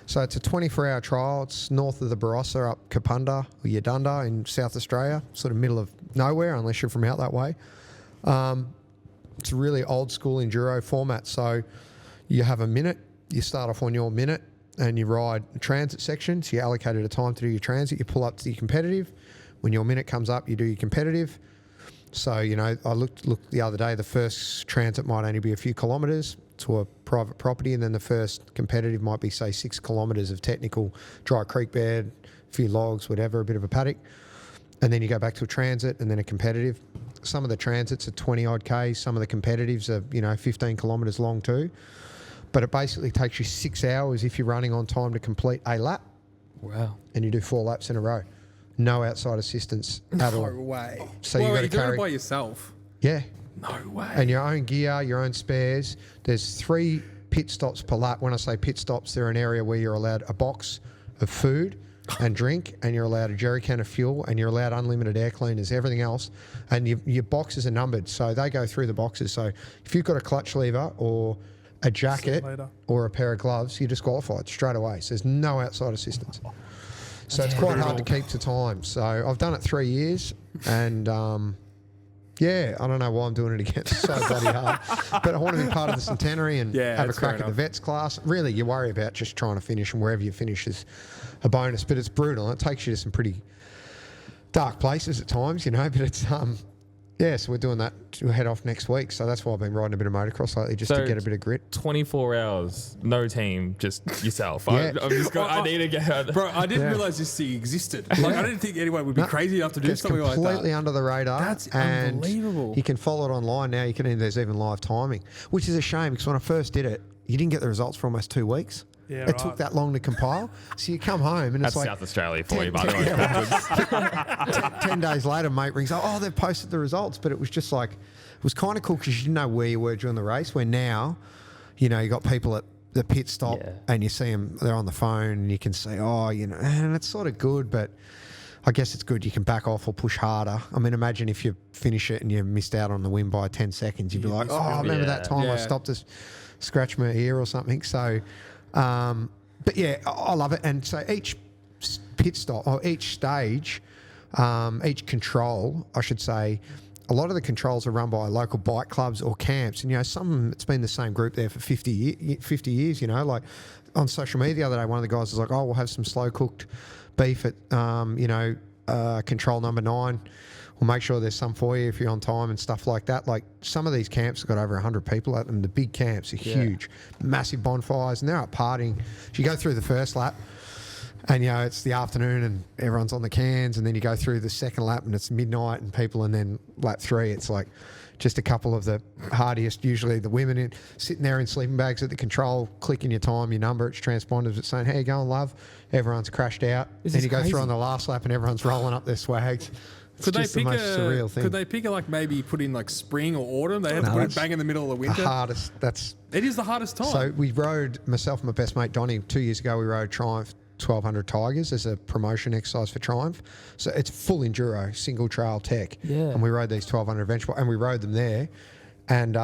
So it's a 24-hour trial. It's north of the Barossa, up Kapunda or Yadunda in South Australia, sort of middle of nowhere unless you're from out that way. It's a really old school enduro format. So you have a minute. You start off on your minute and you ride transit sections. You allocated a time to do your transit. You pull up to your competitive. When your minute comes up, you do your competitive. So, I looked the other day, the first transit might only be a few kilometres to a private property, and then the first competitive might be, say, 6 kilometres of technical dry creek bed, a few logs, whatever, a bit of a paddock. And then you go back to a transit and then a competitive. Some of the transits are 20 odd Ks, some of the competitives are, 15 kilometres long too. But it basically takes you 6 hours if you're running on time to complete a lap. Wow. And you do 4 laps in a row. No outside assistance at all. No way. So well, you got to you're doing carry it by yourself. Yeah. No way. And your own gear, your own spares. There's 3 pit stops per lap. When I say pit stops, they're an area where you're allowed a box of food and drink, and you're allowed a jerry can of fuel, and you're allowed unlimited air cleaners, everything else. And your boxes are numbered, so they go through the boxes. So if you've got a clutch lever or a jacket or a pair of gloves, you're disqualified straight away. So there's no outside assistance. So it's quite hard to keep to time. So I've done it 3 years, and yeah, I don't know why I'm doing it again. It's so bloody hard. But I want to be part of the centenary and have a crack at the vets class. Really, you worry about just trying to finish, and wherever you finish is a bonus. But it's brutal. It takes you to some pretty dark places at times, you know. But it's yeah. So we're doing that to head off next week. So that's why I've been riding a bit of motocross lately, just to get a bit of grit. 24 hours, no team, just yourself. Yeah. I need to get out. Bro, I didn't realise this thing existed. Like, I didn't think anyone would be crazy enough to do something like that. Completely under the radar. That's and unbelievable. You can follow it online now. There's even live timing, which is a shame because when I first did it, you didn't get the results for almost 2 weeks. Yeah, it took that long to compile. So you come home and That's it's like South Australia for you, by the way. 10 days later, mate rings up, oh, they've posted the results. But it was just like, it was kind of cool because you didn't know where you were during the race, where now, you know, you got people at the pit stop and you see them, they're on the phone and you can say, oh, you know, and it's sort of good, but I guess it's good. You can back off or push harder. I mean, imagine if you finish it and you missed out on the win by 10 seconds. You'd be like, oh, I remember that time I stopped to scratch my ear or something. So, but yeah, I love it. And so each pit stop or each stage, each control, I should say, a lot of the controls are run by local bike clubs or camps. And, you know, it's been the same group there for 50 years, you know, like on social media the other day, one of the guys was like, oh, we'll have some slow cooked beef at, you know, control number 9. We'll make sure there's some for you if you're on time and stuff like that. Like some of these camps have got over 100 people at them. The big camps are huge, massive bonfires, and they're out partying. So you go through the first lap and, you know, it's the afternoon and everyone's on the cans, and then you go through the second lap and it's midnight and people, and then lap 3, it's like just a couple of the hardiest, usually the women, sitting there in sleeping bags at the control, clicking your time, your number, it's transponders, it's saying, how you going, love? Everyone's crashed out. Then you go through on the last lap and everyone's rolling up their swags. It's just the most surreal thing. Could they pick maybe put in like spring or autumn? They have to put it bang in the middle of the winter. The hardest. It is the hardest time. So we rode, myself and my best mate Donnie, 2 years ago, we rode Triumph 1200 Tigers as a promotion exercise for Triumph. So it's full enduro, single trail tech. Yeah. And we rode these 1200 adventure, and we rode them there. And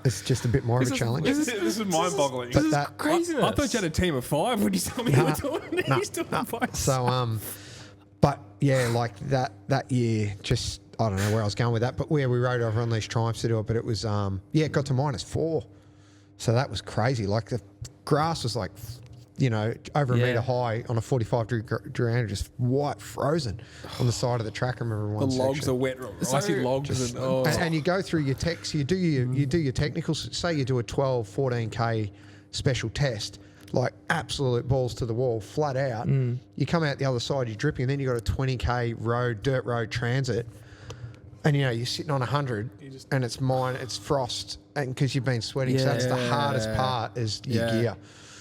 it's just a bit more of a challenge. This is mind-boggling. But that craziness. I thought you had a team of 5 when you told me you were doing it. He's doing 5. So, but yeah, like that year, just, I don't know where I was going with that, but we rode over on these Triumphs to do it, but it was, it got to -4. So that was crazy. Like the grass was like, you know, over a metre high on a 45-degree angle, just white, frozen on the side of the track. I remember one section. The logs are wet, icy logs. And you go through your techs, you do your technicals. Say you do a 12, 14K special test, like absolute balls to the wall, flat out. You come out the other side, you're dripping, and then you got a 20K dirt road transit, and you know you're sitting on 100, and it's frost, and because you've been sweating, so that's the hardest part is your gear.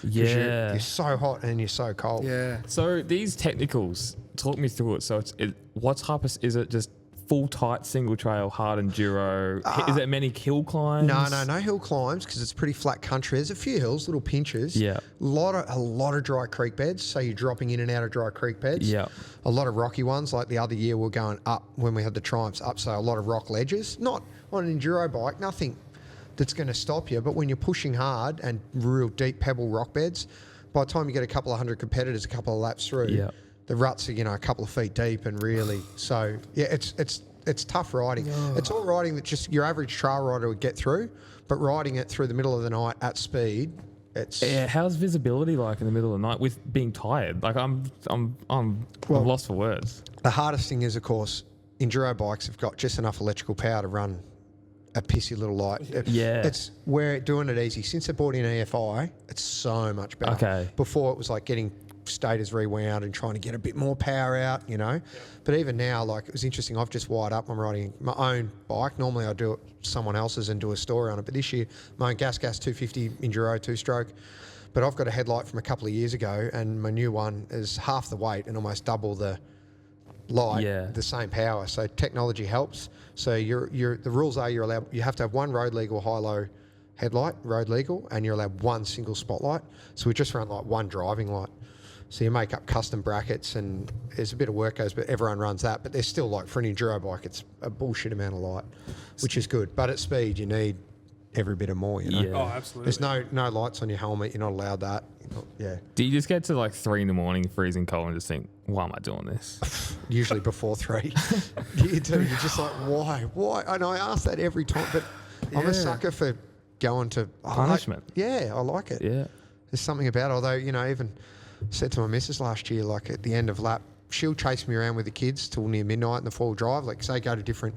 Yeah, you're so hot and you're so cold. Yeah. So these technicals, talk me through it. So what type is it? Just full tight single trail hard enduro? Is it many hill climbs? No hill climbs because it's pretty flat country. There's a few hills, little pinches. Yeah. A lot of dry creek beds. So you're dropping in and out of dry creek beds. Yeah. A lot of rocky ones. Like the other year, we were going up when we had the Triumphs up. So a lot of rock ledges. Not on an enduro bike. Nothing that's going to stop you. But when you're pushing hard and real deep pebble rock beds, by the time you get a couple of hundred competitors, a couple of laps through, the ruts are, you know, a couple of feet deep and really. So yeah, it's tough riding. It's all riding that just your average trail rider would get through, but riding it through the middle of the night at speed, it's how's visibility like in the middle of the night with being tired? Like I'm lost for words. The hardest thing is, of course, enduro bikes have got just enough electrical power to run a pissy little light. It's we're doing it easy. Since they brought in EFI, it's so much better. Okay. Before it was like getting stators rewound and trying to get a bit more power out, you know. But even now, like, it was interesting. I've just wired up. I'm riding my own bike. Normally I do it someone else's and do a story on it. But this year, my own gas 250 Enduro 2-stroke. But I've got a headlight from a couple of years ago, and my new one is half the weight and almost double the light, the same power. So technology helps. So the rules are you have to have one road legal high-low headlight, road legal, and you're allowed one single spotlight. So we just run like one driving light. So you make up custom brackets, and there's a bit of work goes, but everyone runs that. But there's still, like, for an enduro bike, it's a bullshit amount of light, which is good. But at speed, you need every bit of more, you know. Yeah. Oh, absolutely. There's no lights on your helmet. You're not allowed that. Do you just get to like 3 a.m, freezing cold, and just think, why am I doing this? Usually before 3. You do. You're just like, why? And I ask that every time, but I'm a sucker for going to punishment. I like it. Yeah. There's something about it. Although, you know, even said to my missus last year, like at the end of lap, she'll chase me around with the kids till near midnight in the four-wheel drive. Like, say, go to different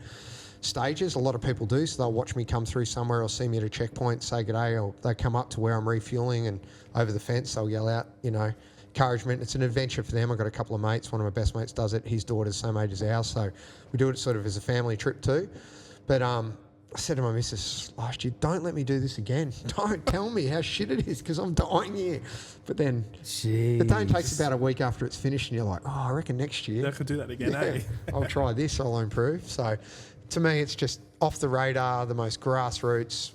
stages. A lot of people do, so they'll watch me come through somewhere or see me at a checkpoint, say good day, or they come up to where I'm refueling, and over the fence they'll yell out, you know, encouragement. It's an adventure for them. I've got a couple of mates. One of my best mates does it. His daughter's same age as ours, so we do it sort of as a family trip too. But I said to my missus last year, don't let me do this again. Don't tell me how shit it is, because I'm dying here. But then it only takes about a week after it's finished, and you're like, oh, I reckon next year They could do that again, eh? I'll try this, I'll improve. So to me, it's just off the radar, the most grassroots.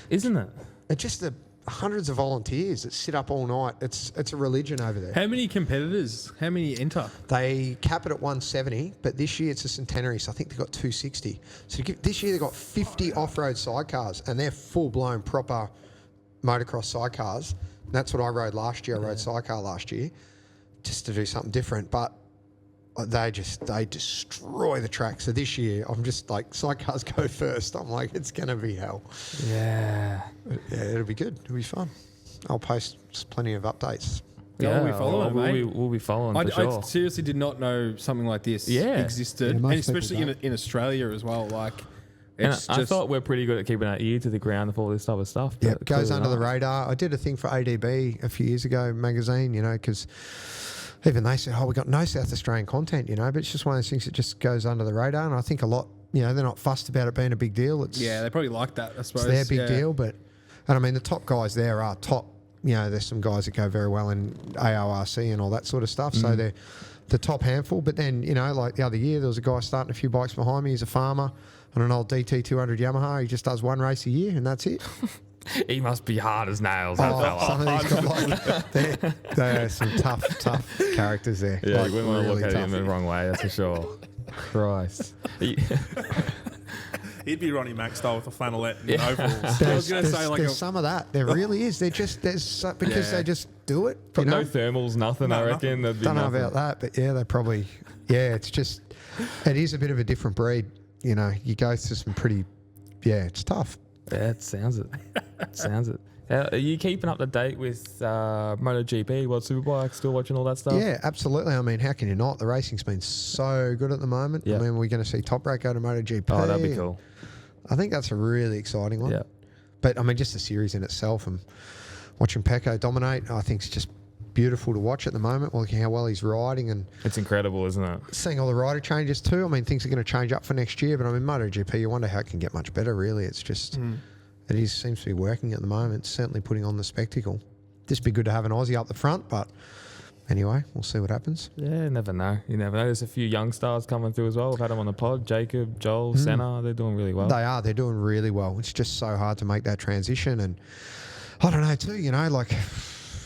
Isn't it? It's just the hundreds of volunteers that sit up all night. It's a religion over there. How many competitors? How many enter? They cap it at 170, but this year it's a centenary, so I think they've got 260. So this year they've got 50 off-road sidecars, and they're full-blown proper motocross sidecars. And that's what I rode last year. I rode sidecar last year just to do something different, but they destroy the track. So this year I'm just like, sidecars go first. I'm like, it's going to be hell. Yeah. Yeah, it'll be good. It'll be fun. I'll post plenty of updates. Yeah, we'll be following it, mate. We'll be following for sure. I seriously did not know something like this existed, Yeah, and most especially people in Australia as well. Like, And it's I thought we're pretty good at keeping our ear to the ground with all this type of stuff. Yeah, but it goes clearly under the not. radar. I did a thing for ADB a few years ago, magazine, you know, because even they said, we got no South Australian content, you know, but it's just one of those things that just goes under the radar. And I think a lot, you know, they're not fussed about it being a big deal. they probably like that, I suppose. It's their big deal. But, and I mean, the top guys there are top, you know, there's some guys that go very well in AORC and all that sort of stuff. So they're the top handful. But then, you know, like the other year, there was a guy starting a few bikes behind me. He's a farmer on an old DT200 Yamaha. He just does one race a year and that's it. He must be hard as nails, that fella. Some of these got like, they are some tough characters there. Yeah, like, you wouldn't want to really look at him tough. the wrong way, that's for sure. Christ. He'd be Ronnie Mac style with a flannelette and overalls. I was going to say, like, there's some of that. There really is. They're just because they just do it. You know? No thermals, nothing, I reckon. That'd be Don't know nothing. about that, but yeah, they probably. Yeah, it's just. It is a bit of a different breed. You know, you go through some pretty. Yeah, it's tough. Yeah, it sounds it. Are you keeping up to date with MotoGP, World Superbike, still watching all that stuff? Yeah, absolutely. I mean, how can you not? The racing's been so good at the moment. Yeah. I mean, we're going to see Top Rate go to MotoGP. Oh, that'd be cool. I think that's a really exciting one. Yeah. But I mean, just the series in itself and watching Pecco dominate, I think it's just beautiful to watch at the moment. Looking how well he's riding and It's incredible, isn't it? seeing all the rider changes too. I mean, things are going to change up for next year. But I mean, MotoGP, you wonder how it can get much better. Really, it's just seems to be working at the moment. It's certainly putting on the spectacle. Just be good to have an Aussie up the front, but. Anyway, we'll see what happens. Yeah, you never know. There's a few young stars coming through as well. We've had them on the pod. Jacob, Joel, Senna, they're doing really well. They are. They're doing really well. It's just so hard to make that transition. And I don't know, too, you know, like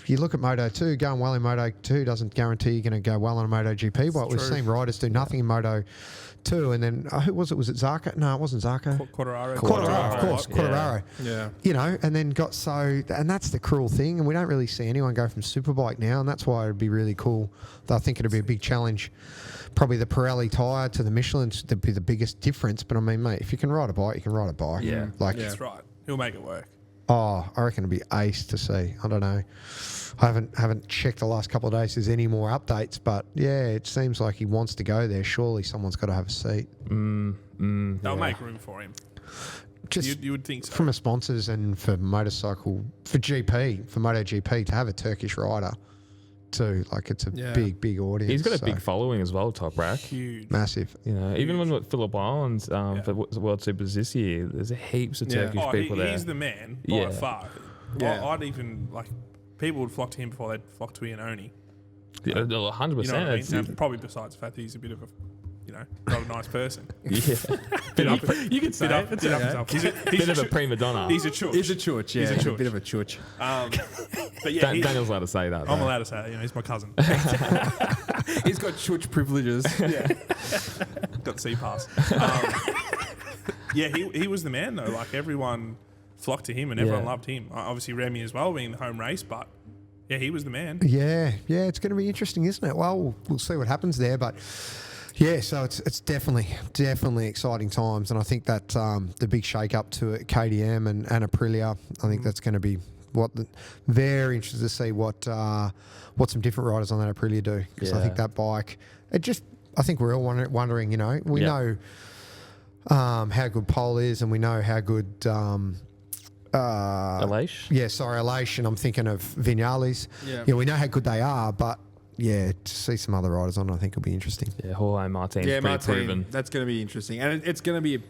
you look at Moto 2, going well in Moto 2 doesn't guarantee you're going to go well on a MotoGP. But we've seen riders do nothing in Moto 2. And then, who was it? Was it Zarco? No, it wasn't Zarco. Quartararo. Quartararo, of course. Quartararo. Yeah. You know, and then got so... And that's the cruel thing. And we don't really see anyone go from Superbike now. And that's why it'd be really cool. I think it'd be a big challenge. Probably the Pirelli tyre to the Michelin's would be the biggest difference. But I mean, mate, if you can ride a bike, you can ride a bike. Yeah. Like, That's right. He'll make it work. Oh, I reckon it'd be ace to see. I don't know. I haven't checked the last couple of days if there's any more updates, but yeah, it seems like he wants to go there. Surely someone's got to have a seat. They'll make room for him. Just You would think so. from a sponsors and for motorcycle, for GP, for MotoGP, to have a Turkish rider too. Like it's a big audience. He's got a big following as well, Top Rack. Huge. Massive. You know, even when with Phillip Islands for World Supers this year, there's heaps of Turkish people there. He's the man by far. Yeah. I'd even people would flock to him before they'd flock to Iannone. Yeah, 100%. You know what I mean? Now, probably besides the fact that he's a bit of a, not a nice person. Yeah. You could say it. Bit up himself. He's bit of a prima donna. He's a chooch. He's a chooch, yeah. He's a chooch. Bit of a chooch. But yeah, Daniel's allowed to say that. I'm allowed to say that. He's my cousin. He's got chooch privileges. Yeah. Got the C-pass. He was the man, though. Like, everyone flocked to him and everyone loved him. Obviously, Remy as well, being the home race, but yeah, he was the man. Yeah, it's going to be interesting, isn't it? Well, we'll see what happens there, but yeah, so it's definitely exciting times, and I think that the big shake-up to it, KTM and Aprilia, I think that's going to be very interested to see what some different riders on that Aprilia do, because I think that bike, I think we're all wondering, we know how good Pole is, and we know how good Aleix? Yeah, sorry, Aleix, and I'm thinking of Vinales. Yeah, we know how good they are, but to see some other riders on, I think will be interesting. Yeah, Jorge Martin's pretty proven. That's going to be interesting, and it's going to be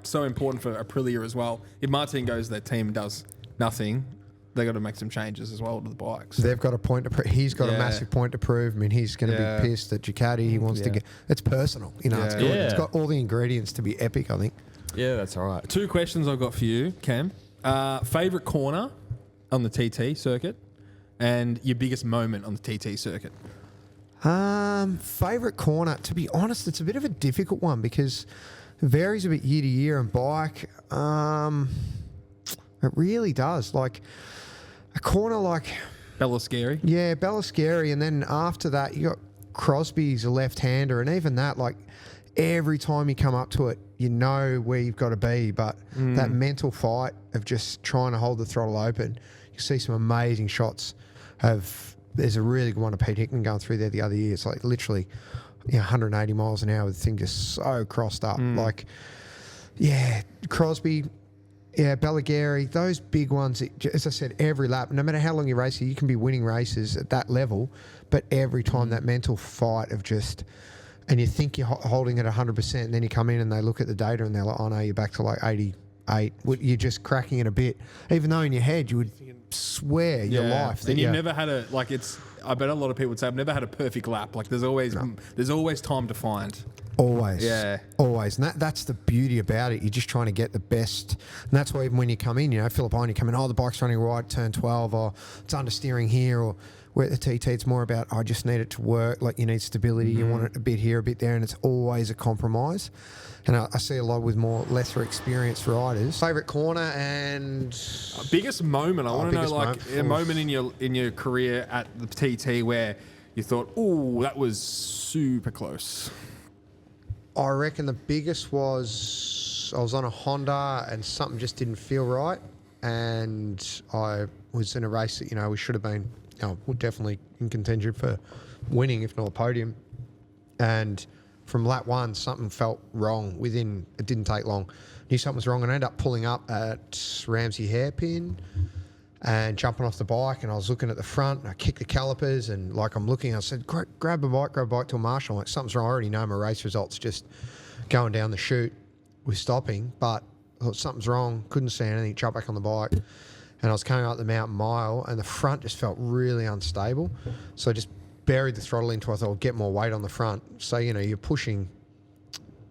so important for Aprilia as well. If Martin goes, their team does nothing. They got to make some changes as well to the bikes. They've got a point to prove. He's got a massive point to prove. I mean, he's going to be pissed at Ducati. He wants to get. It's personal, It's good. It's got all the ingredients to be epic, I think. Yeah, that's all right. 2 questions I've got for you, Cam. Favorite corner on the TT circuit, and your biggest moment on the TT circuit. Favorite corner. To be honest, it's a bit of a difficult one because it varies a bit year to year and bike. It really does. Like a corner like Bellascari. Yeah, Bellascari, and then after that you got Crosby's a left-hander, and even that, like every time you come up to it, you know where you've got to be, but that mental fight of just trying to hold the throttle open, you see some amazing shots. There's a really good one of Pete Hickman going through there the other year. It's like literally 180 miles an hour with the thing just so crossed up. Crosby, Bellascari, those big ones, as I said, every lap, no matter how long you're racing, you can be winning races at that level, but every time that mental fight of just... And you think you're holding it 100%, and then you come in and they look at the data and they're like, oh no, you're back to like 88. You're just cracking it a bit. Even though in your head you would swear your life. And you've never had I bet a lot of people would say, I've never had a perfect lap. Like there's always time to find. Always. Yeah. Always. And that's the beauty about it. You're just trying to get the best. And that's why even when you come in, Phillip Island, you come in, the bike's running right, turn 12, or it's understeering here, or where at the TT, it's more about, I just need it to work. Like you need stability. You want it a bit here, a bit there, and it's always a compromise. And I see a lot with lesser experienced riders. Favorite corner and biggest moment. I want to know, like a moment in your career at the TT where you thought, "Oh, that was super close." I reckon the biggest was I was on a Honda and something just didn't feel right, and I was in a race that we should have been. We're definitely in contention for winning, if not a podium. And from lap 1, something felt wrong. It didn't take long. Knew something was wrong, and I ended up pulling up at Ramsey Hairpin and jumping off the bike. And I was looking at the front, and I kicked the calipers, and like I'm looking, I said, grab a bike to a marshal. I'm like, something's wrong. I already know my race results just going down the chute with stopping, but I thought something's wrong. Couldn't see anything. Jumped back on the bike. And I was coming up the mountain mile, and the front just felt really unstable. So I just buried the throttle into, I thought I'll get more weight on the front. So, you're pushing,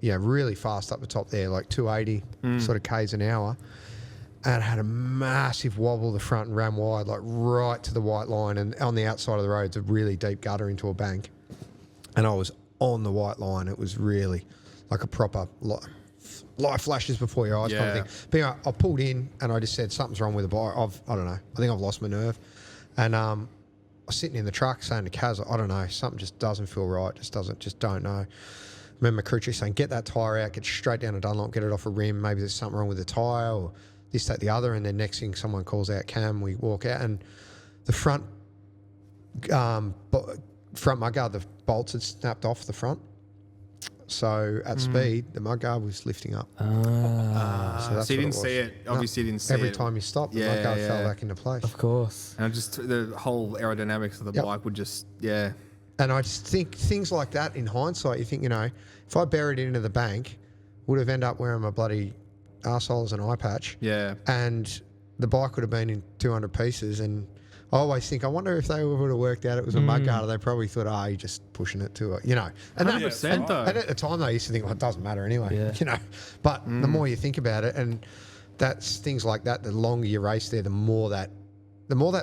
really fast up the top there, like 280 sort of Ks an hour. And I had a massive wobble the front and ran wide, like right to the white line. And on the outside of the road, it's a really deep gutter into a bank. And I was on the white line. It was really like a proper... light flashes before your eyes kind of thing. But I pulled in and I just said, something's wrong with the bike. I don't know. I think I've lost my nerve. And I was sitting in the truck saying to Kaz, I don't know, something just doesn't feel right. Just don't know. I remember crew chief saying, get that tyre out, get straight down to Dunlop, get it off a rim. Maybe there's something wrong with the tyre or this, that, the other. And then next thing someone calls out Cam, we walk out and the front mudguard, the bolts had snapped off the front. So at speed, the mudguard was lifting up. So you didn't see it. Obviously, you didn't see it. Every time you stopped, the mudguard fell back into place. Of course. And just the whole aerodynamics of the bike would just, And I just think things like that in hindsight, you think, if I buried it into the bank, would have ended up wearing my bloody arsehole as an eye patch. Yeah. And the bike would have been in 200 pieces. And I always think, I wonder if they would have worked out it was a mudguard. They probably thought, you're just pushing it to it, And 100% though. And at the time, they used to think, well, it doesn't matter anyway, But the more you think about it, and that's things like that, the longer you race there, the more that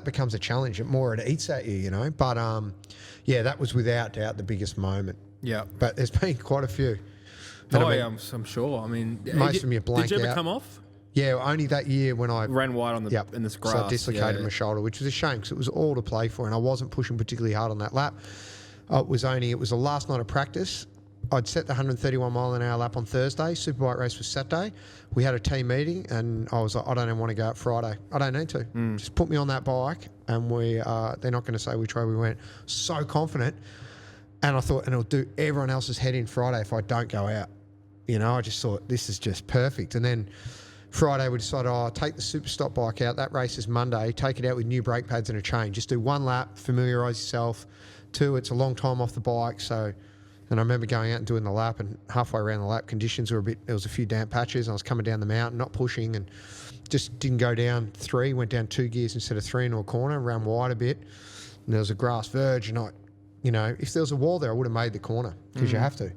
becomes a challenge, the more it eats at you, But, that was without doubt the biggest moment. Yeah. But there's been quite a few. I'm sure. I mean, most of them you blanked Did you ever out. come off? Yeah, only that year when I ran wide on in this grass. So I dislocated my shoulder, which was a shame because it was all to play for, and I wasn't pushing particularly hard on that lap. It was the last night of practice. I'd set the 131 mile an hour lap on Thursday. Superbike race was Saturday. We had a team meeting, and I was like, I don't even want to go out Friday. I don't need to. Just put me on that bike, and they're not going to say which way we went. So confident, and I thought, and it'll do everyone else's head in Friday if I don't go out. I just thought this is just perfect, and then Friday we decided, take the super stock bike out. That race is Monday. Take it out with new brake pads and a chain. Just do one lap, familiarise yourself. 2, it's a long time off the bike. And I remember going out and doing the lap, and halfway around the lap, conditions were there was a few damp patches. And I was coming down the mountain, not pushing, and just didn't go down 3, went down 2 gears instead of 3 into a corner, ran wide a bit. And there was a grass verge, and if there was a wall there, I would have made the corner because you have to.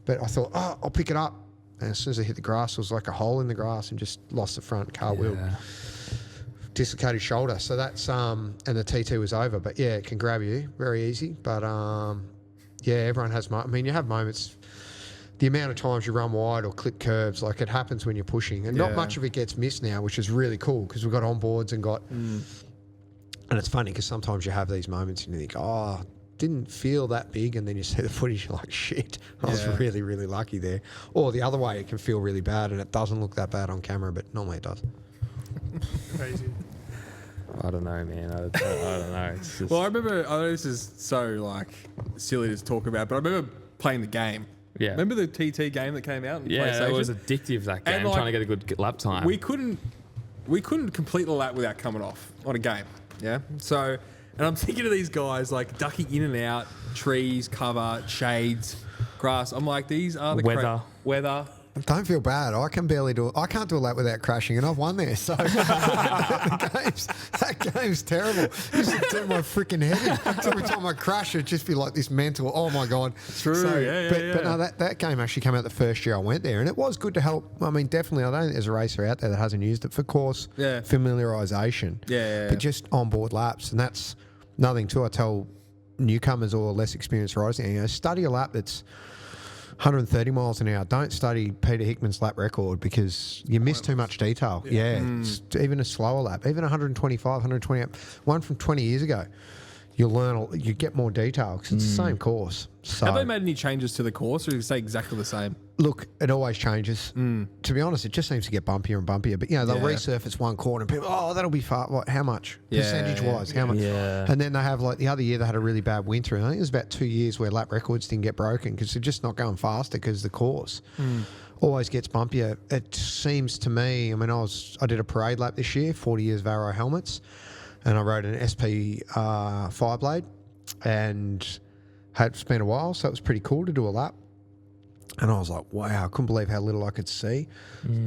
But I thought, I'll pick it up. And as soon as I hit the grass, it was like a hole in the grass and just lost the front car wheel. Dislocated shoulder. So that's, and the TT was over. But yeah, it can grab you very easy. But everyone has, you have moments. The amount of times you run wide or clip curbs, like it happens when you're pushing. And not much of it gets missed now, which is really cool because we've got onboards and got, and it's funny because sometimes you have these moments and you think, didn't feel that big, and then you see the footage, you're like, shit, I was really, really lucky there. Or the other way, it can feel really bad and it doesn't look that bad on camera, but normally it does. Crazy. I don't know, man. I don't know. It's just... Well, I know this is so silly to talk about, but I remember playing the game. Yeah. Remember the TT game that came out on PlayStation? It was addictive, that game, trying to get a good lap time. We couldn't complete the lap without coming off on a game. Yeah. So, and I'm thinking of these guys ducking in and out, trees, cover, shades, grass. I'm like, these are the weather. Don't feel bad. I can't do a lap without crashing, and I've won there. So that game's terrible. It just turn my freaking head in. So every time I crash, it'd just be like this mental, oh my God. True, But no, that game actually came out the first year I went there, and it was good to help. Definitely, I don't think there's a racer out there that hasn't used it for course familiarisation. But just onboard laps, and that's nothing too. I tell newcomers or less experienced riders, study a lap that's 130 miles an hour. Don't study Peter Hickman's lap record because you miss too much detail. Even a slower lap, even 125, 120, one from 20 years ago, you get more detail because it's the same course. So, have they made any changes to the course, or do you say exactly the same? Look, it always changes. To be honest, it just seems to get bumpier and bumpier. But they'll resurface one corner and people, that'll be far. What? How much? Percentage-wise, how much? Yeah. And then they have the other year they had a really bad winter. And I think it was about 2 years where lap records didn't get broken because they're just not going faster because the course always gets bumpier. It seems to me. I did a parade lap this year, 40 years Varo helmets, and I rode an SP Fireblade, and had spent a while, so it was pretty cool to do a lap. And I was like, wow, I couldn't believe how little I could see.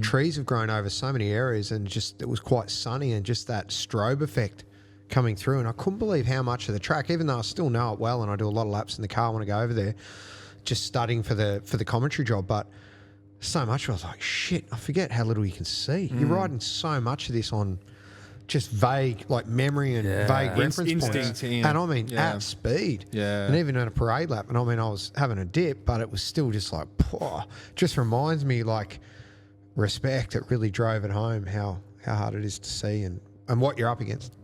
Trees have grown over so many areas, and it was quite sunny, and just that strobe effect coming through. And I couldn't believe how much of the track, even though I still know it well, and I do a lot of laps in the car when I go over there, just studying for the commentary job. But so much, I was like, shit, I forget how little you can see. You're riding so much of this on just vague, memory and vague reference points. And at speed. Yeah. And even in a parade lap, and I was having a dip, but it was still just just reminds me, respect. It really drove it home how hard it is to see and what you're up against.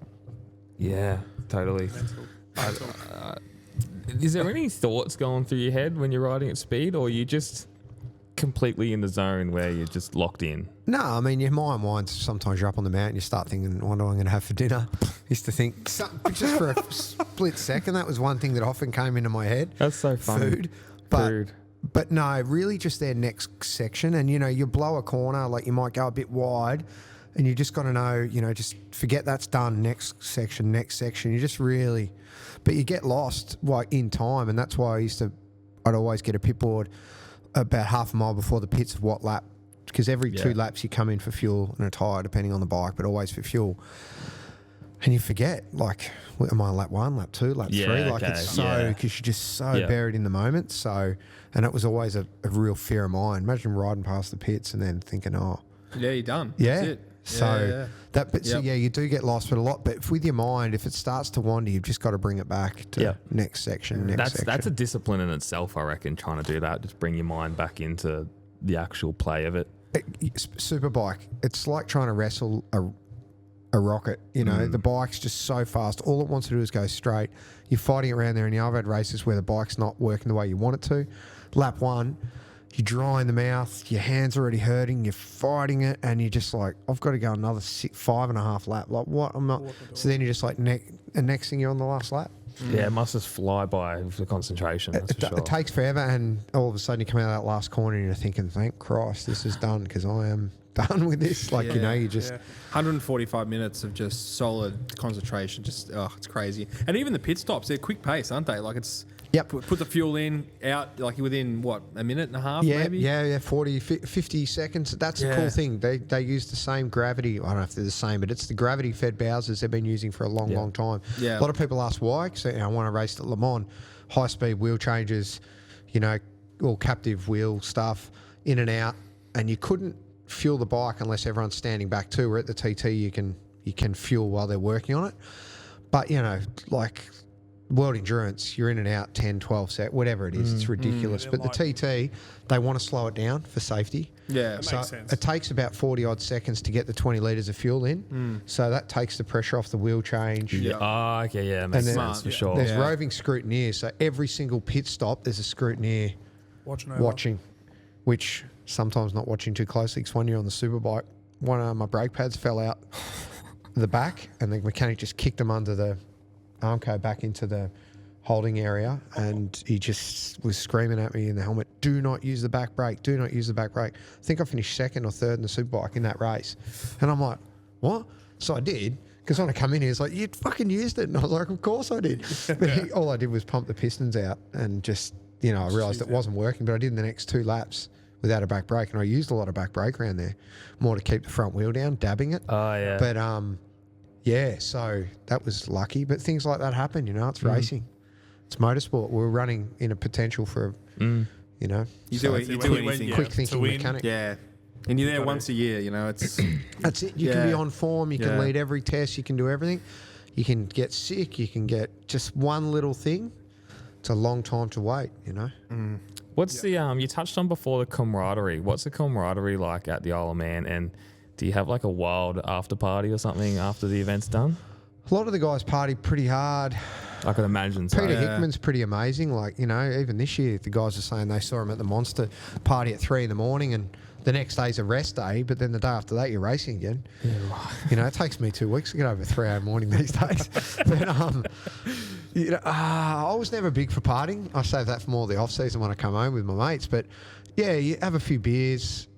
Yeah, totally. Is there any thoughts going through your head when you're riding at speed, or you just completely in the zone where you're just locked in? No, your mind winds. Sometimes you're up on the mountain, you start thinking, what am I going to have for dinner? Used to think, just for a split second, that was one thing that often came into my head. That's so funny. Food. But But no, really just their next section. And, you blow a corner, like you might go a bit wide and you just got to know, just forget that's done, next section. You just really... But you get lost in time, and that's why I'd always get a pit board about half a mile before the pits of what lap, because every 2 laps you come in for fuel and a tyre, depending on the bike, but always for fuel. And you forget, am I on lap 1, lap 2, lap 3? It's so, because you're just so buried in the moment. So, and it was always a real fear of mine. Imagine riding past the pits and then thinking, you're done. Yeah. That's it. So you do get lost, but with your mind, if it starts to wander, you've just got to bring it back to next section. That's a discipline in itself, I reckon. Trying to do that, just bring your mind back into the actual play of it. Superbike, it's like trying to wrestle a rocket. The bike's just so fast. All it wants to do is go straight. You're fighting it around there, and I've had races where the bike's not working the way you want it to. Lap 1. You're dry in the mouth, your hand's already hurting, you're fighting it, and you're just like, I've got to go another 5.5 lap. Like, what? I'm not. So then you're just like, next thing you're on the last lap. Yeah, it must just fly by with the concentration. That's for sure. It takes forever, and all of a sudden you come out of that last corner and you're thinking, thank Christ, this is done, because I am done with this. You just... 145 minutes of just solid concentration. Just, it's crazy. And even the pit stops, they're quick pace, aren't they? Like, it's... Yep. Put the fuel in, out, within, a minute and a half, maybe? Yeah, 40, 50 seconds. That's a cool thing. They use the same gravity. I don't know if they're the same, but it's the gravity-fed Bowsers they've been using for a long time. Yeah. A lot of people ask why, because I want to race at Le Mans. High-speed wheel changes, all captive wheel stuff, in and out, and you couldn't fuel the bike unless everyone's standing back too. Where at the TT, you can fuel while they're working on it. But, World Endurance, you're in and out 10, 12 sec, whatever it is. It's ridiculous. But the TT, they want to slow it down for safety. Yeah. That So makes sense. it takes about 40-odd seconds to get the 20 litres of fuel in. So that takes the pressure off the wheel change. Yeah. Oh, okay, yeah, makes then sense for sure. There's roving scrutineers. So every single pit stop, there's a scrutineer watching, which sometimes not watching too closely. Because one year on the superbike, one of my brake pads fell out the back, and the mechanic just kicked them under the Armco back into the holding area, and he just was screaming at me in the helmet, do not use the back brake, do not use the back brake. I think I finished 2nd or 3rd in the superbike in that race. And I'm like, what? So I did, because when I come in, he was like, you fucking used it. And I was like, of course I did. But all I did was pump the pistons out and just, I realised it wasn't working, but I did the next 2 laps without a back brake, and I used a lot of back brake around there, more to keep the front wheel down, dabbing it. Oh, yeah. But, so that was lucky. But things like that happen, it's racing. It's motorsport. We're running in a potential for, You do anything. Quick thinking mechanic. Yeah. And you're there once a year, it's... That's it. You can be on form. You can lead every test. You can do everything. You can get sick. You can get just one little thing. It's a long time to wait, What's the, you touched on before the camaraderie. What's the camaraderie like at the Isle of Man? And do you have like a wild after party or something after the event's done? A lot of the guys party pretty hard. I can imagine so. Peter Hickman's pretty amazing. Even this year, the guys are saying they saw him at the Monster party at 3 a.m, and the next day's a rest day, but then the day after that, you're racing again. Yeah, right. It takes me 2 weeks to get over 3 a.m. morning these days. But, I was never big for partying. I save that for more the off-season when I come home with my mates. But, you have a few beers.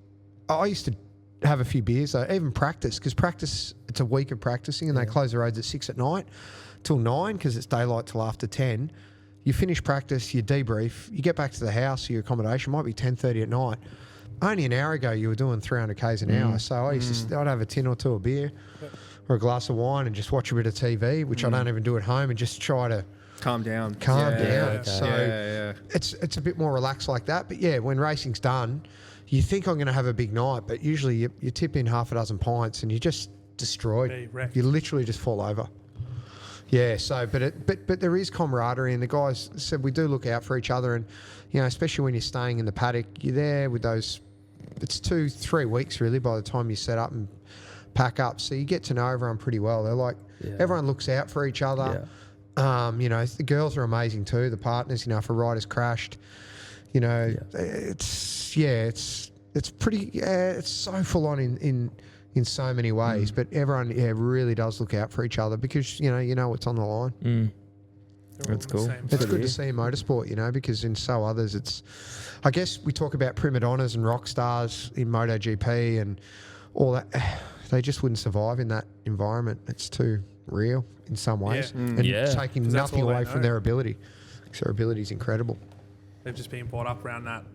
I used to have a few beers, though, even practice, because practice, it's a week of practicing, and they close the roads at 6 at night till 9, because it's daylight till after 10. You finish practice, you debrief, you get back to the house, your accommodation might be 10:30 at night. Only an hour ago, you were doing 300 k's an hour, so I'd have a tin or two of beer or a glass of wine and just watch a bit of TV, which I don't even do at home, and just try to calm down. Okay. So it's a bit more relaxed like that. But when racing's done, you think I'm going to have a big night, but usually you tip in half a dozen pints and you're just destroyed. You literally just fall over. Yeah. So, but there is camaraderie, and the guys said we do look out for each other, and especially when you're staying in the paddock, you're there with those. It's 2-3 weeks really by the time you set up and pack up, so you get to know everyone pretty well. They're like everyone looks out for each other. The girls are amazing too. The partners, if a rider's crashed, it's pretty. It's so full on in so many ways. But everyone really does look out for each other, because you know what's on the line. They're all That's in the cool. same It's boat. good to see in motorsport, you know, because in so others, it's, I guess we talk about prima donnas and rock stars in MotoGP and all that. They just wouldn't survive in that environment. It's too real in some ways, and taking 'Cause that's nothing all they away from know. their ability. 'Cause their ability is incredible. They've just been brought up around that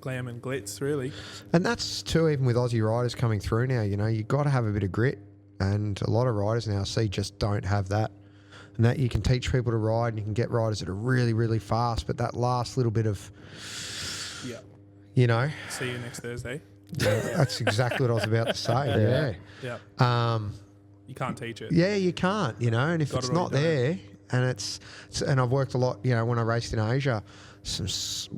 glam and glitz, really. And that's too, even with Aussie riders coming through now, you know, you've got to have a bit of grit. And a lot of riders now I see just don't have that. And that you can teach people to ride and you can get riders that are really, really fast. But that last little bit of, Yeah. you know, See you next Thursday. that's exactly what I was about to say. Yeah. Yeah. You can't teach it. Yeah, you can't, you know, and if Got it's it not already there, and and I've worked a lot, you know, when I raced in Asia, some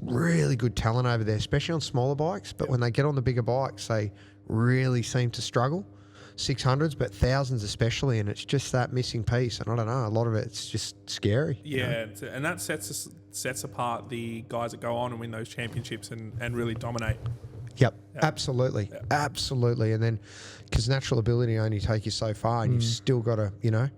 really good talent over there, especially on smaller bikes. But when they get on the bigger bikes, they really seem to struggle. 600s, but thousands especially, and it's just that missing piece. And I don't know, a lot of it's just scary. you know? Yeah, and that sets apart the guys that go on and win those championships and really dominate. Yep, absolutely, absolutely. And then, because natural ability only take you so far, and you've still got to, you know,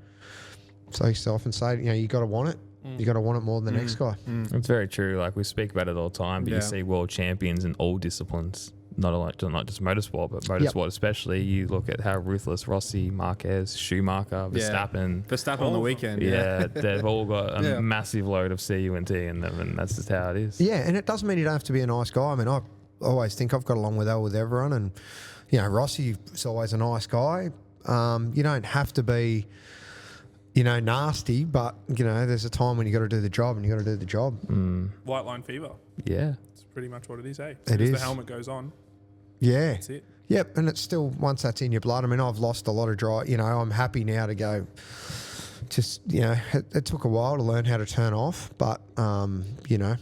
say yourself and say, you know, you got to want it. You got to want it more than the next guy. It's very true. Like we speak about it all the time, but you see world champions in all disciplines. Not just motorsport, but motorsport especially. You look at how ruthless Rossi, Marquez, Schumacher, Verstappen. Verstappen on the weekend. Yeah, they've all got a massive load of CUNT in them, and that's just how it is. Yeah, and it doesn't mean you don't have to be a nice guy. I mean, I always think I've got along with everyone, and you know, Rossi is always a nice guy. You don't have to be, you know, nasty, but you know, there's a time when you got to do the job, and you got to do the job. White line fever. Yeah. It's pretty much what it is, eh? It is. The helmet goes on. Yeah, That's it. Yep, and it's still, once that's in your blood. I mean, I've lost a lot of drive. You know, I'm happy now to go. Just, you know, it took a while to learn how to turn off, but you know,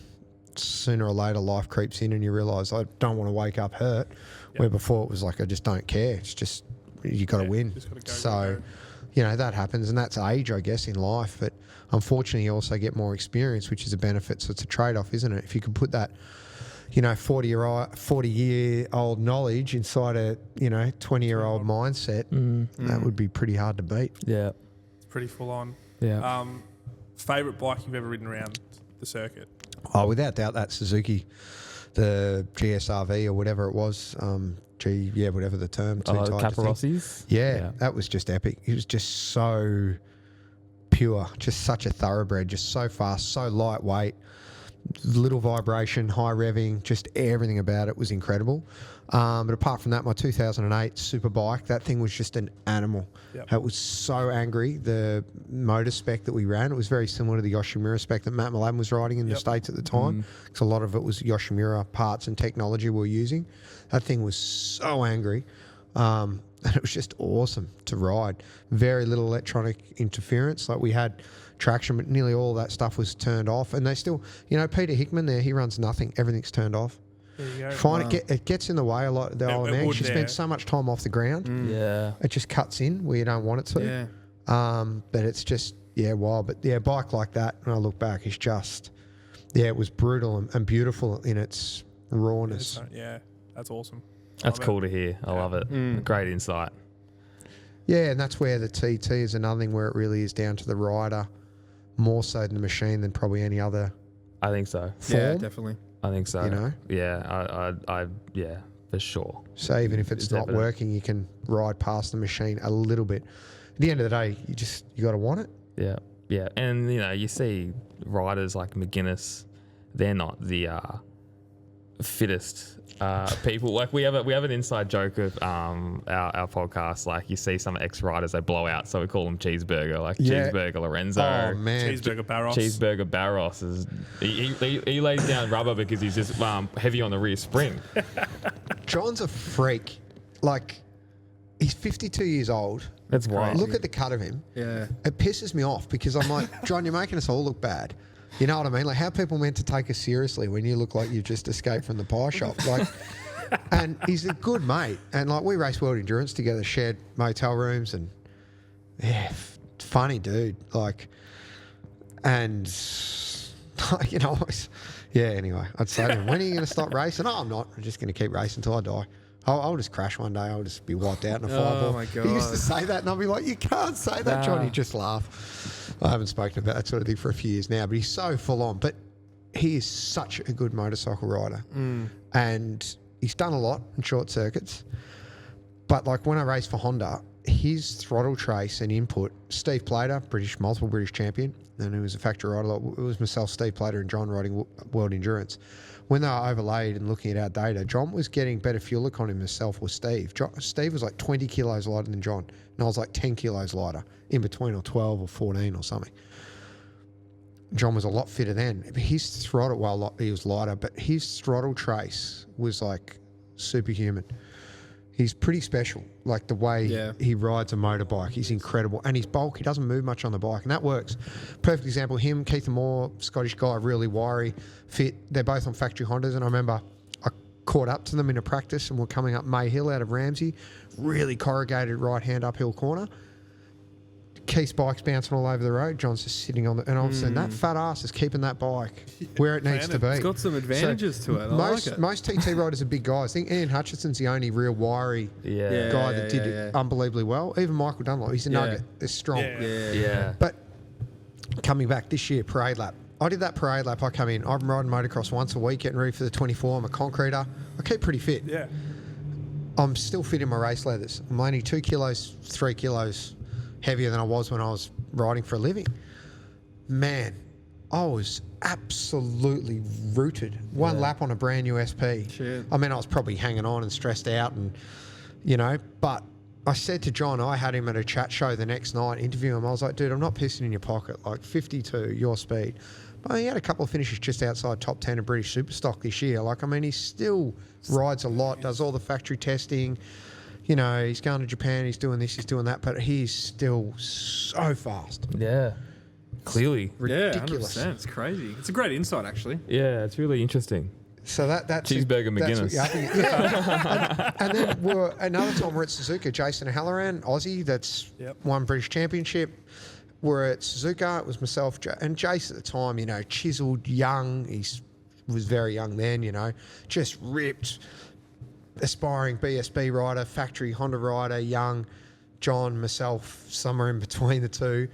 sooner or later life creeps in and you realise I don't want to wake up hurt. Where before it was like I just don't care. It's just you got to win. just gotta go, So, go. you know, that happens, and that's age, I guess, in life. But unfortunately, you also get more experience, which is a benefit. So it's a trade-off, isn't it? If you could put that, you know, 40-year-old knowledge inside a, you know, 20-year-old mindset, that would be pretty hard to beat. Yeah. It's pretty full on. Yeah. Favorite bike you've ever ridden around the circuit? Oh, without doubt, that Suzuki, the GSRV or whatever it was, whatever the term. Caparossis? Yeah, that was just epic. It was just so pure, just such a thoroughbred, just so fast, so lightweight, little vibration, high revving, just everything about it was incredible. But apart from that, my 2008 Superbike, that thing was just an animal. Yep. It was so angry. The motor spec that we ran, it was very similar to the Yoshimura spec that Matt Milan was riding in the States at the time, because a lot of it was Yoshimura parts and technology we were using. That thing was so angry. And it was just awesome to ride. Very little electronic interference. Like we had traction, but nearly all that stuff was turned off. And they still, you know, Peter Hickman there, he runs nothing. Everything's turned off. There you go. Find it gets in the way a lot. The old it man, would she there. spends so much time off the ground. Yeah. It just cuts in where you don't want it to. Yeah. But it's just, wild. But yeah, a bike like that, when I look back, is just, it was brutal and beautiful in its rawness. Yeah, that's awesome. That's Love cool to hear. I love it. Great insight. Yeah, and that's where the TT is another thing where it really is down to the rider more so than the machine than probably any other I think so. form. Yeah, definitely. I think so. You know? Yeah, I for sure. So even if it's It's not evident. working, you can ride past the machine a little bit. At the end of the day, you got to want it. Yeah, yeah, and you know, you see riders like McGuinness, they're not the fittest people. Like we have an inside joke of our podcast. Like you see some ex riders, they blow out, so we call them Cheeseburger, like Cheeseburger Lorenzo. Oh man, Cheeseburger Barros. Cheeseburger Barros is he lays down rubber because he's just heavy on the rear spring. John's a freak. Like he's 52 years old. That's wild. Look at the cut of him. Yeah. It pisses me off because I'm like, John, you're making us all look bad. You know what I mean? Like, how are people meant to take us seriously when you look like you've just escaped from the pie shop? Like, and he's a good mate. And like, we race World Endurance together, shared motel rooms, and funny dude. Like, and you know, anyway, I'd say to him, when are you going to stop racing? Oh, I'm not. I'm just going to keep racing until I die. I'll just crash one day. I'll just be wiped out in a fireball. my He used to God. say that, and I'll be like, you can't say that, John. He'd just laugh. I haven't spoken about that sort of thing for a few years now, but he's so full on. But he is such a good motorcycle rider. And he's done a lot in short circuits. But like when I raced for Honda, his throttle trace and input, Steve Plater, multiple British champion, and he was a factory rider. It was myself, Steve Plater, and John riding World Endurance. When they were overlaid and looking at our data, John was getting better fuel economy than himself or Steve. Steve was like 20 kilos lighter than John, and I was like 10 kilos lighter in between, or 12 or 14 or something. John was a lot fitter then. His throttle, well, he was lighter, but his throttle trace was like superhuman. He's pretty special, like the way he rides a motorbike. He's incredible. And his bulk, he doesn't move much on the bike, and that works. Perfect example, him, Keith Moore, Scottish guy, really wiry, fit. They're both on factory Hondas, and I remember I caught up to them in a practice, and we're coming up May Hill out of Ramsey, really corrugated right-hand uphill corner. Keith's bike's bouncing all over the road. John's just sitting on the... And all of a sudden, that fat ass is keeping that bike where it needs to be. It's got some advantages to it. I like it. Most TT riders are big guys. I think Ian Hutchinson's the only real wiry guy that did it unbelievably well. Even Michael Dunlop, he's a nugget. They're strong. But coming back this year, parade lap. I did that parade lap. I come in. I'm riding motocross once a week, getting ready for the 24. I'm a concreter. I keep pretty fit. Yeah. I'm still fit in my race leathers. I'm only 2 kilos, 3 kilos heavier than I was when I was riding for a living. Man, I was absolutely rooted. One lap on a brand new SP. Shit. I mean, I was probably hanging on and stressed out and, but I said to John, I had him at a chat show the next night, interview him. I was like, dude, I'm not pissing in your pocket. Like 52, your speed. But he had a couple of finishes just outside top 10 of British Superstock this year. Like, I mean, he still rides a lot, does all the factory testing. He's going to Japan, he's doing this, he's doing that, but he's still so fast. Yeah. Clearly. Ridiculous. Yeah, 100%. It's crazy. It's a great insight, actually. Yeah, it's really interesting. So that's Cheeseburger McGuinness. And then another time we're at Suzuka, Jason Halloran, Aussie, that's won British Championship. We're at Suzuka, it was myself, and Jace at the time, chiseled, young, was very young then, just ripped. Aspiring BSB rider, factory Honda rider, young, John, myself, somewhere in between the two.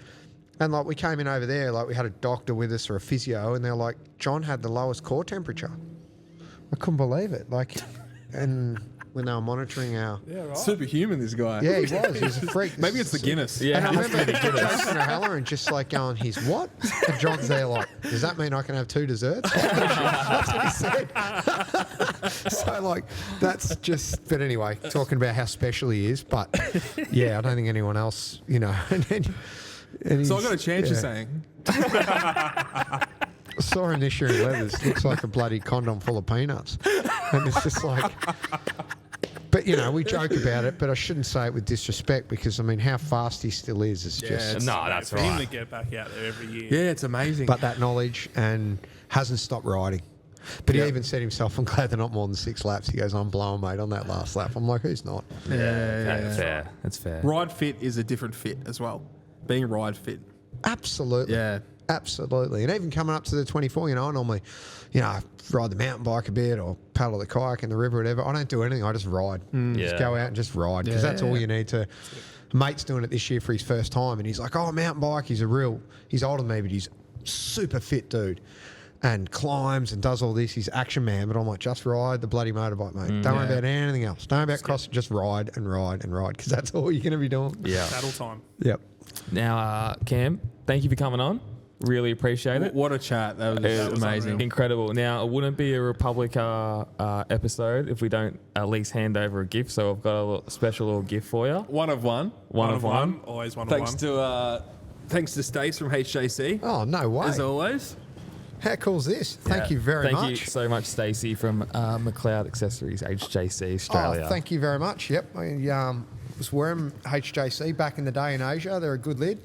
And like we came in over there, like we had a doctor with us or a physio, and they're like, John had the lowest core temperature. I couldn't believe it. Like, and when they were monitoring our... Superhuman, this guy. Yeah, he was. He was a freak. Maybe it's the Guinness. Yeah, and I remember Jason O'Halloran just like going, he's what? And John's there like, does that mean I can have 2 desserts? That's what he said. So like, that's just... But anyway, talking about how special he is. But yeah, I don't think anyone else, And So I got a chance, you're saying? I saw him this year in leathers. Looks like a bloody condom full of peanuts. And it's just like... But, we joke about it, but I shouldn't say it with disrespect because, I mean, how fast he still is just... No, that's for him right. to get back out there every year. Yeah, it's amazing. But that knowledge and hasn't stopped riding. But he even said himself, I'm glad they're not more than 6 laps. He goes, I'm blowing, mate, on that last lap. I'm like, who's not? That's fair. That's fair. Ride fit is a different fit as well. Being ride fit. Absolutely. Yeah. Absolutely. And even coming up to the 24, I normally, I ride the mountain bike a bit or paddle the kayak in the river or whatever. I don't do anything. I just ride. Just go out and just ride because that's all you need to. Mate's doing it this year for his first time and he's like, mountain bike. He's older than me, but he's super fit dude and climbs and does all this. He's action man, but I'm like, just ride the bloody motorbike, mate. Don't worry about anything else. Don't worry about crossing. Just ride and ride and ride because that's all you're going to be doing. Yeah. Saddle time. Yep. Now, Cam, thank you for coming on. Really appreciate it. What a chat. That was amazing. unreal. Incredible. Now, it wouldn't be a Republica episode if we don't at least hand over a gift. So I've got a special little gift for you. One of one. One of one. Always one Thanks of one. thanks to Stace from HJC. Oh, no way. As always. How cool is this? Thank you very much. Thank you so much, Stacey from McLeod Accessories, HJC Australia. Oh, thank you very much. Yep. I was wearing HJC back in the day in Asia. They're a good lid.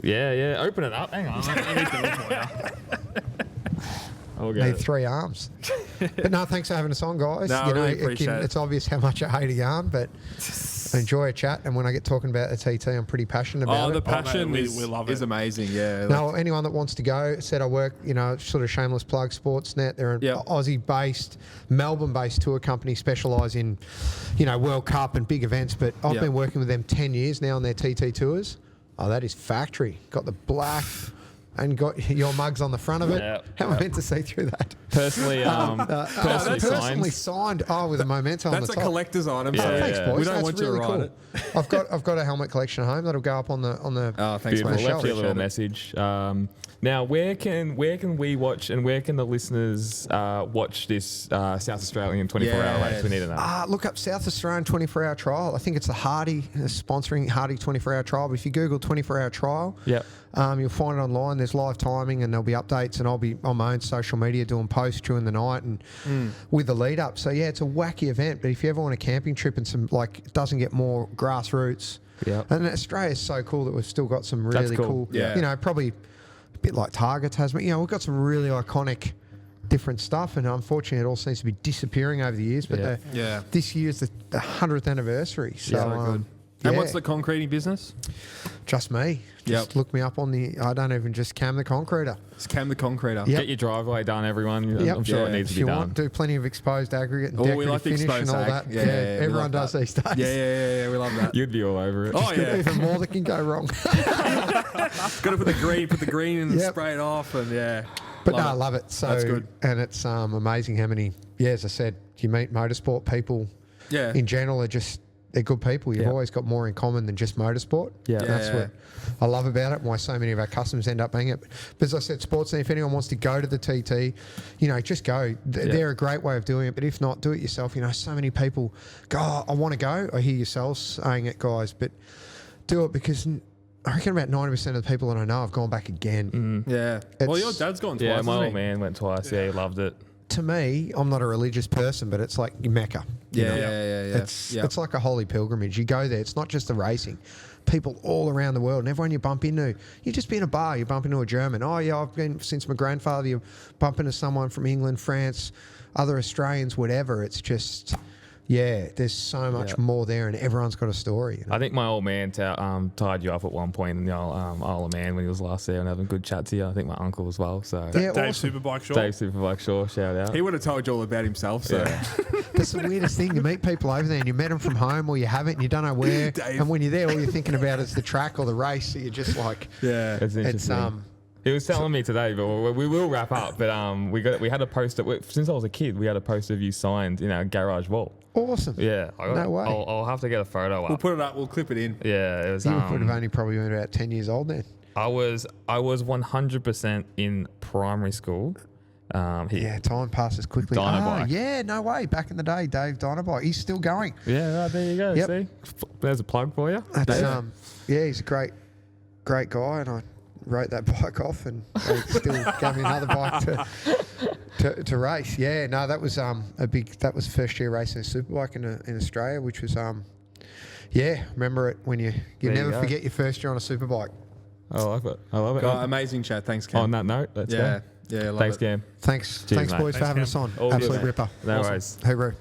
Yeah. Open it up. Hang on. Let me do it for you. Need 3 arms. But no, thanks for having us on, guys. No, I really appreciate it. It's obvious how much I hate a yarn, but I enjoy a chat. And when I get talking about the TT, I'm pretty passionate about it. The passion we is love it. amazing. Yeah. No, anyone that wants to go, said I work, sort of shameless plug, Sportsnet. They're an Aussie-based, Melbourne-based tour company, specialise in, World Cup and big events. But I've been working with them 10 years now on their TT tours. Oh, that is factory. Got the black and got your mugs on the front of it. Yep. How am I meant to see through that? Personally Personally signed. Oh, with a memento on the That's top. a collector's item. Yeah, so Thanks, yeah. boys. We don't That's want you to really write cool. it. I've got a helmet collection at home that'll go up on the. Oh, thanks, Beautiful. mate. shelf. Left you a little Appreciate it. message. Now, where can we watch and where can the listeners watch this South Australian 24-hour race? We need to know. Look up South Australian 24-hour trial. I think it's the Hardy sponsoring Hardy 24-hour trial. But if you Google 24-hour trial, Yep. you'll find it online. There's live timing and there'll be updates, and I'll be on my own social media doing posts during the night and with the lead up. So yeah, it's a wacky event. But if you ever want a camping trip and some it doesn't get more grassroots. Yeah. And Australia's so cool that we've still got some really cool. Yeah. Probably a bit like Target, Tasman. We've got some really iconic different stuff, and unfortunately it all seems to be disappearing over the years. But this year's the 100th anniversary. So good. And what's the concreting business? Just me. Just look me up on I don't even just Cam the Concreter. It's Cam the Concreter. Yep. Get your driveway done, everyone. Yep. I'm sure it Yeah. needs If to you be want, done. do plenty of exposed aggregate and Oh, decorative we like the finish exposed and all ag. that. Yeah, yeah, we everyone love does that. these days. Yeah, we love that. You'd be all over it. Oh yeah, Even more that can go wrong. got to put the green in and Yep. spray it off, and But I love it. So That's good. And it's amazing how many. Yeah, as I said, you meet motorsport people. Yeah. In general, they're good people. You've Yeah. always got more in common than just motorsport. Yeah. And that's Yeah. what I love about it. Why so many of our customers end up being it. But as I said, sports. If anyone wants to go to the TT, just go. They're a great way of doing it. But if not, do it yourself. So many people go, oh, I want to go. I hear yourselves saying it, guys. But do it because I reckon about 90% of the people that I know have gone back again. Yeah. Well, your dad's gone twice. Yeah, my hasn't old man went twice. Yeah, he loved it. To me, I'm not a religious person, but it's like Mecca. he? you know? Yeah. It's like a holy pilgrimage. You go there. It's not just the racing. People all around the world, and everyone you bump into. You just be in a bar, you bump into a German. Oh yeah, I've been since my grandfather. You bump into someone from England, France, other Australians, whatever. It's just, there's so much more there, and everyone's got a story. I think my old man tied you up at one point, and the old man when he was last there and having a good chat to you. I think my uncle as well. So Yeah, Dave awesome. Superbike Shaw. Dave Superbike Shaw, shout out. He would have told you all about himself. So That's the weirdest thing. You meet people over there, and you met them from home, or you haven't, and you don't know where. Dave. And when you're there, all you're thinking about is the track or the race. So you're just like, It's it's interesting. He was telling me today, but we will wrap up. But we had a poster since I was a kid. We had a poster of you signed in our garage wall. awesome. Yeah, No way. I'll have to get a photo we'll up. put it up. We'll clip it in. Yeah, it was. You would have only probably been about 10 years old then. I was 100% in primary school. Yeah, time passes quickly. Dynabike. Yeah, no way. Back in the day, Dave Dynabike. He's still going. Yeah, there you go. Yep. See, there's a plug for you. That's, he's a great guy, and I wrote that bike off, and they still gave me another bike to race. Yeah, no, that was that was first year racing a superbike in Australia, which was remember it when you There you never go. forget your first year on a superbike. I like it. I love it. Amazing chat. Thanks, Cam. On that note, let's go. Yeah, love Thanks, it. Cam. Thanks, Cheers, mate. boys, for Thanks, having Cam. us on. All good, Absolute mate. ripper. No Awesome. worries. Hooroo.